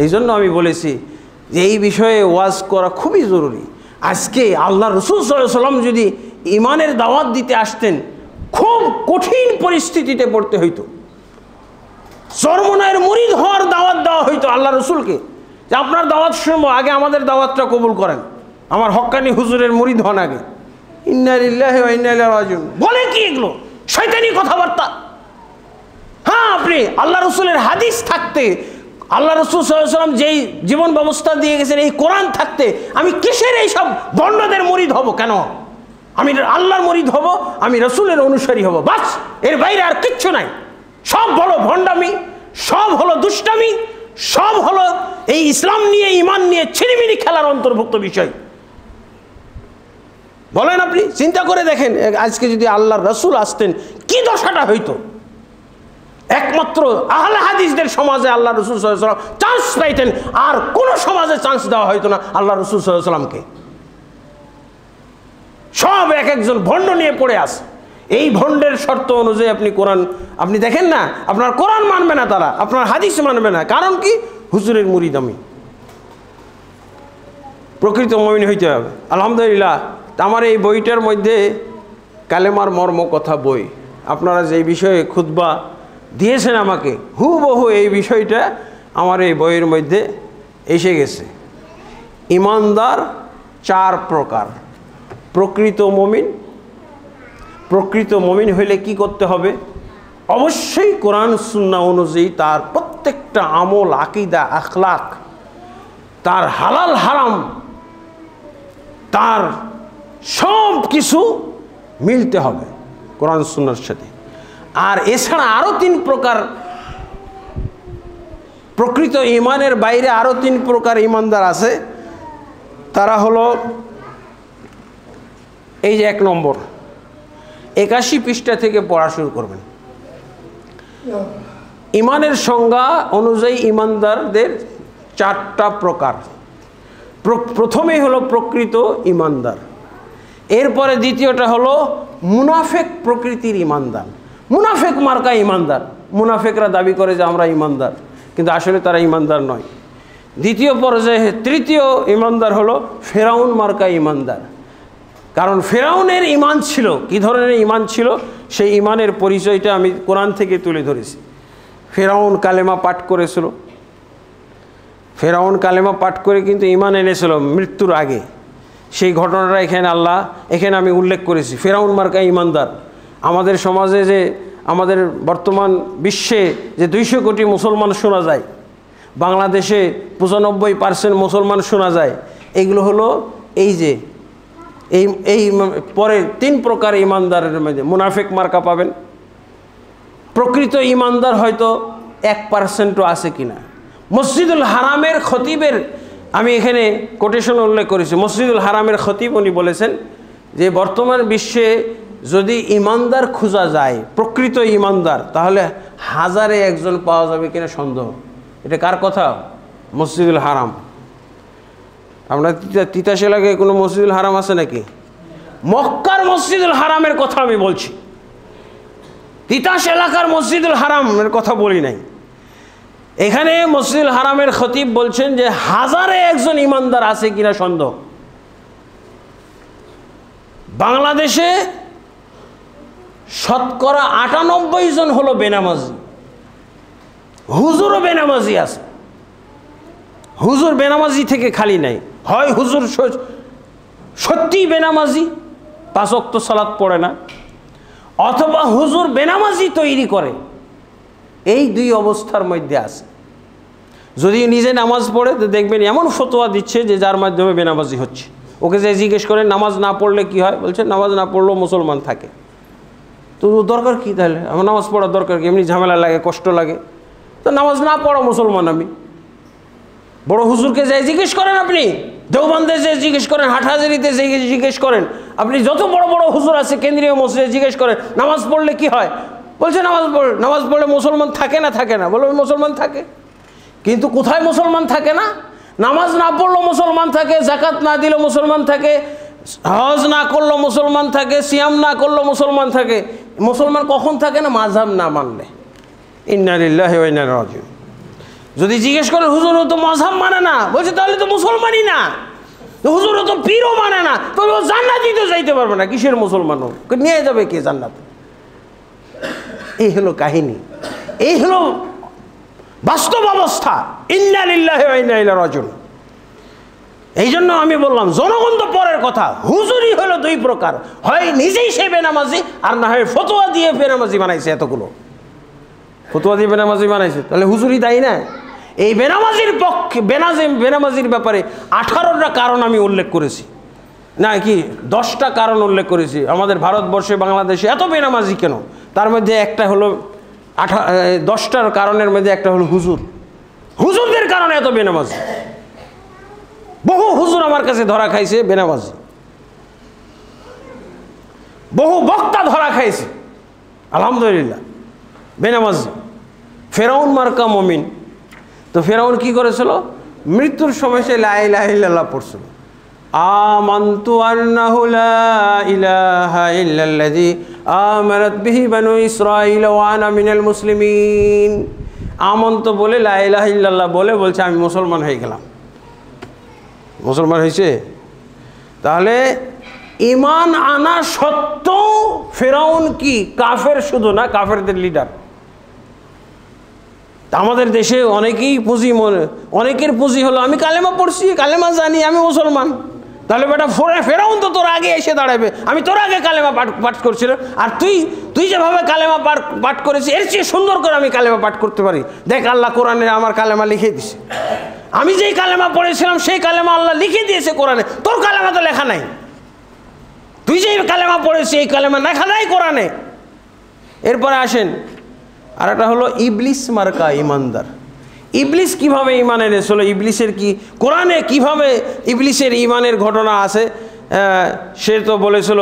এই জন্য আমি বলেছি যে এই বিষয়ে ওয়াজ করা খুবই জরুরি। আজকে আল্লাহ রসুল সাল্লাল্লাহু আলাইহি ওয়াসাল্লাম যদি ইমানের দাওয়াত দিতে আসতেন, খুব কঠিন পরিস্থিতিতে পড়তে হইতো। চরমনায়ের মুরিদ হওয়ার দাওয়াত দেওয়া হইতো আল্লাহ রসুলকে, যে আপনার দাওয়াত শুনবো, আগে আমাদের দাওয়াতটা কবুল করেন, আমার হক্কানি হুজুরের মুরিদ হন আগে। ইন্না লিল্লাহি ওয়া ইন্না ইলাইহি রাজিউন বলে কি এগুলো? শয়তানি কথাবার্তা। হ্যাঁ, আপনি আল্লাহ রসুলের হাদিস থাকতে, আল্লাহ রসুল সাল্লাল্লাহু আলাইহি ওয়াসাল্লাম যেই জীবন ব্যবস্থা দিয়ে গেছেন, এই কোরআন থাকতে আমি কিসের এই সব বন্ডদের মুরিদ হব? কেন? আমি আল্লাহর মুরিদ হব, আমি রসুলের অনুসারী হব, বাস, এর বাইরে আর কিচ্ছু নাই। সব হলো ভণ্ডামি, সব হলো দুষ্টামি, সব হলো এই ইসলাম নিয়ে, ইমান নিয়ে ছিনিমিনি খেলার অন্তর্ভুক্ত বিষয়। বলেন, আপনি চিন্তা করে দেখেন, আজকে যদি আল্লাহর রসুল আসতেন কি দশাটা হইতো। একমাত্র আহলে হাদিসদের সমাজে আল্লাহ রসুল সাল্লাল্লাহু আলাইহি ওয়াসাল্লাম চান্স পাইতেন, আর কোন সমাজে চান্স দেওয়া হইতো না আল্লাহ রসুল সাল্লাল্লাহু আলাইহি ওয়াসাল্লামকে। সব এক একজন ভণ্ড নিয়ে পড়ে আসে। এই ভণ্ডের শর্ত অনুযায়ী আপনি কোরআন, আপনি দেখেন না, আপনার কোরআন মানবে না তারা, আপনার হাদিস মানবে না। কারণ কি? হুজুরের মুরিদ আমি, প্রকৃত মুমিন হইতে হবে। আলহামদুলিল্লাহ, আমার এই বইটার মধ্যে কালেমার মর্ম কথা বই, আপনারা যে বিষয়ে খুতবা দিয়েছেন আমাকে, হুবহু এই বিষয়টা আমার এই বইয়ের মধ্যে এসে গেছে। ইমানদার 4 প্রকার। প্রকৃত মুমিন, প্রকৃত মুমিন হইলে কি করতে হবে? অবশ্যই কোরআন সুন্নাহ অনুযায়ী তার প্রত্যেকটা আমল, আকীদা, আখলাক, তার হালাল হারাম, তার সব কিছু মিলতে হবে কোরআন সুন্নাহর সাথে। আর এছাড়া আরও 3 প্রকার প্রকৃত ইমানের বাইরে আরও 3 প্রকার ইমানদার আছে। তারা হলো, এই যে 1 নম্বর, 81 পৃষ্ঠা থেকে পড়া শুরু করবেন। ইমানের সংজ্ঞা অনুযায়ী ইমানদারদের 4টা প্রকার। প্রথমেই হলো প্রকৃত ইমানদার। এরপরে দ্বিতীয়টা হলো মুনাফেক প্রকৃতির ইমানদার, মুনাফেক মার্কা ইমানদার। মুনাফেকরা দাবি করে যে আমরা ইমানদার, কিন্তু আসলে তারা ইমানদার নয়। দ্বিতীয় পর্যায়ে তৃতীয় ইমানদার হলো ফেরাউন মার্কা ইমানদার। কারণ ফেরাউনের ইমান ছিল, কী ধরনের ইমান ছিল সেই ইমানের পরিচয়টা আমি কোরআন থেকে তুলে ধরেছি। ফেরাউন কালেমা পাঠ করেছিল, ফেরাউন কালেমা পাঠ করে কিন্তু ইমান এনেছিল মৃত্যুর আগে। সেই ঘটনাটা এখানে আমি উল্লেখ করেছি। ফেরাউন মার্কা ইমানদার। আমাদের সমাজে যে, আমাদের বর্তমান বিশ্বে যে 200 কোটি মুসলমান শোনা যায়, বাংলাদেশে 95% মুসলমান শোনা যায়, এগুলো হলো এই পরে 3 প্রকার ইমানদারের মধ্যে মুনাফিক মার্কা পাবেন। প্রকৃত ইমানদার হয়তো 1%ও আছে কিনা। মসজিদুল হারামের খতিবের আমি এখানে কোটেশন উল্লেখ করেছি। মসজিদুল হারামের খতিব উনি বলেছেন যে বর্তমান বিশ্বে যদি ইমানদার খোঁজা যায়, প্রকৃত ইমানদার, তাহলে 1000-এ 1জন পাওয়া যাবে কিনা সন্দেহ। এটা কার কথা? মসজিদুল হারাম। আমরা তিতাস এলাকায় কোনো মসজিদুল হারাম আছে নাকি? মক্কার মসজিদুল হারামের কথা আমি বলছি, তিতাস এলাকার মসজিদুল হারামের কথা বলি নাই। এখানে মসজিদুল হারামের খতিব বলছেন যে 1000-এ 1জন ইমানদার আছে কিনা সন্দেহ। বাংলাদেশে শতকরা 98 জন হলো বেনামাজি। হুজুরও বেনামাজি আছে। হুজুর বেনামাজি থেকে খালি নাই, হয় হুজুর সত্যি বেনামাজি, 5 ওয়াক্ত সালাত পড়ে না, অথবা হুজুর বেনামাজি তৈরি করে। এই 2 অবস্থার মধ্যে আছে। যদি নিজে নামাজ পড়ে তো দেখবেন এমন ফতোয়া দিচ্ছে যে যার মাধ্যমে বেনামাজি হচ্ছে। ওকে যে জিজ্ঞেস করেন নামাজ না পড়লে কি হয়, বলছে নামাজ না পড়লেও মুসলমান থাকে। তো দরকার কি তাহলে? আমার নামাজ পড়ার দরকার কি? এমনি ঝামেলা লাগে, কষ্ট লাগে, তো নামাজ না পড়া মুসলমান আমি। বড় হুজুরকে যাই জিজ্ঞেস করেন, আপনি দেওবন্দে যে জিজ্ঞেস করেন, হাটহাজারিতে যে জিজ্ঞেস করেন, আপনি যত বড় বড় হুজুর আছে কেন্দ্রীয় মসজিদে জিজ্ঞেস করেন নামাজ পড়লে কি হয়, বলছে নামাজ পড়লে মুসলমান থাকে না, থাকে না। বলবে মুসলমান থাকে, কিন্তু কোথায় মুসলমান থাকে না? নামাজ না পড়লেও মুসলমান থাকে, যাকাত না দিলেও মুসলমান থাকে, হজ না করলেও মুসলমান থাকে, সিয়াম না করলেও মুসলমান থাকে। মুসলমান কখন থাকে না? মাযহাব না মানলে। ইন্না লিল্লাহি ওয়া ইন্না ইলাইহি রাজিউন। যদি জিজ্ঞেস করেন হুজুর তো মাযহাব মানে না, বলছে তাহলে তো মুসলমানই না। হুজুর তো পীরও মানে না, তবে ও জান্নাতে তো যাইতে পারবে না। কিসের মুসলমান? নিয়ে যাবে কে জান্নাতে? এই হলো কাহিনী, এই হলো বাস্তব অবস্থা। ইন্না লিল্লাহি ওয়া ইন্না ইলাইহি রাজিউন। এই জন্য আমি বললাম জনগণ তো পরের কথা। হুজুরই হলো 2 প্রকার, হয় নিজেই সে বেনামাজি, আর না হয় ফতোয়া দিয়ে বেনামাজি বানাইছে। এতগুলো ফতোয়া দিয়ে বেনামাজি বানাইছে, তাহলে হুজুরই দায়ী না? এই বেনামাজির পক্ষে, বেনামাজির ব্যাপারে 18টা কারণ আমি উল্লেখ করেছি, না কি 10টা কারণ উল্লেখ করেছি। আমাদের ভারতবর্ষে, বাংলাদেশে এত বেনামাজি কেন? তার মধ্যে একটা হলো 10টার কারণের মধ্যে একটা হলো হুজুর। হুজুরদের কারণে এত বেনামাজি। বহু হুজুর আমার কাছে ধরা খাইছে বেনামাজি, বহু বক্তা ধরা খাইছে আলহামদুলিল্লাহ বেনামাজি। ফেরাউন মার্কা মুমিন। তো ফেরাউন কি করেছিল? মৃত্যুর সময় সে লা ইলাহা ইল্লাল্লাহ পড়ছিল। আমানতু আন্নাহু লা ইলাহা ইল্লাল্লাযী আমানাত বিহি বানু ইসরাঈল ওয়া আনা মিনাল মুসলিমিন। আমন্ত বলে লা ইলাহা ইল্লাল্লাহ বলে বলছে আমি মুসলমান হয়ে গেলাম। মুসলমান হয়েছে। তাহলে ইমান আনা সত্ত্বেও ফেরাউন কি কাফের? শুধু না, কাফেরদের লিডার। আমাদের দেশে অনেকেই অনেকের পুঁজি হলো আমি কালেমা পড়ছি, কালেমা জানি, আমি মুসলমান। তাহলে বেটা ফেরাউন তো তোর আগে এসে দাঁড়াবে, আমি তোর আগে কালেমা পাঠ করছিলাম, আর তুই যেভাবে কালেমা পাঠ করেছিস এর চেয়ে সুন্দর করে আমি কালেমা পাঠ করতে পারি। দেখ আল্লাহ কোরআনে আমার কালেমা লিখে দিছে। আমি যেই কালেমা পড়েছিলাম সেই কালেমা আল্লাহ লিখে দিয়েছে কোরআনে, তোর কালেমা তো লেখা নাই। তুই যেই কালেমা পড়েছিস এই কালেমা লেখা নাই কোরআনে। এরপরে আসেন আর একটা হলো ইবলিস মার্কা ইমানদার। ইবলিস কিভাবে ইমান এনেছিল? ইবলিসের কি কোরআনে কিভাবে ইবলিসের ইমানের ঘটনা আছে? সে তো বলেছিল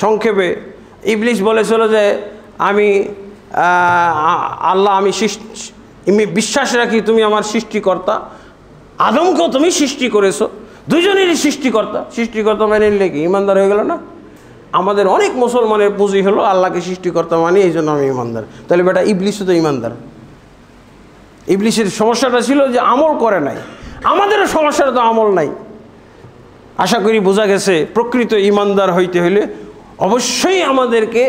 সংক্ষেপে, ইবলিস বলেছিল যে আমি আল্লাহ, আমি বিশ্বাস রাখি তুমি আমার সৃষ্টিকর্তা, আদমকেও তুমি সৃষ্টি করেছো, দুজনেরই সৃষ্টিকর্তা। সৃষ্টিকর্তা মানে নিলে কি ইমানদার হয়ে গেল না? আমাদের অনেক মুসলমানের পুঁজি হলো আল্লাহকে সৃষ্টিকর্তা মানি, এই জন্য আমি ইমানদার। তাহলে বেটা ইবলিসও তো ইমানদার। ইবলিসের সমস্যাটা ছিল যে আমল করে নাই, আমাদেরও সমস্যাটা তো আমল নাই। আশা করি বোঝা গেছে, প্রকৃত ইমানদার হইতে হলে অবশ্যই আমাদেরকে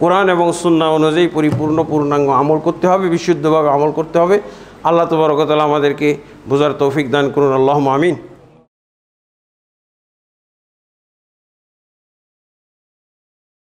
কোরআন এবং সুন্নাহ অনুযায়ী পরিপূর্ণ পূর্ণাঙ্গ আমল করতে হবে, বিশুদ্ধভাবে আমল করতে হবে। আল্লাহ তাবারক ওয়া তাআলা আমাদেরকে বোঝার তৌফিক দান করুন। আল্লাহুম্মা আমিন।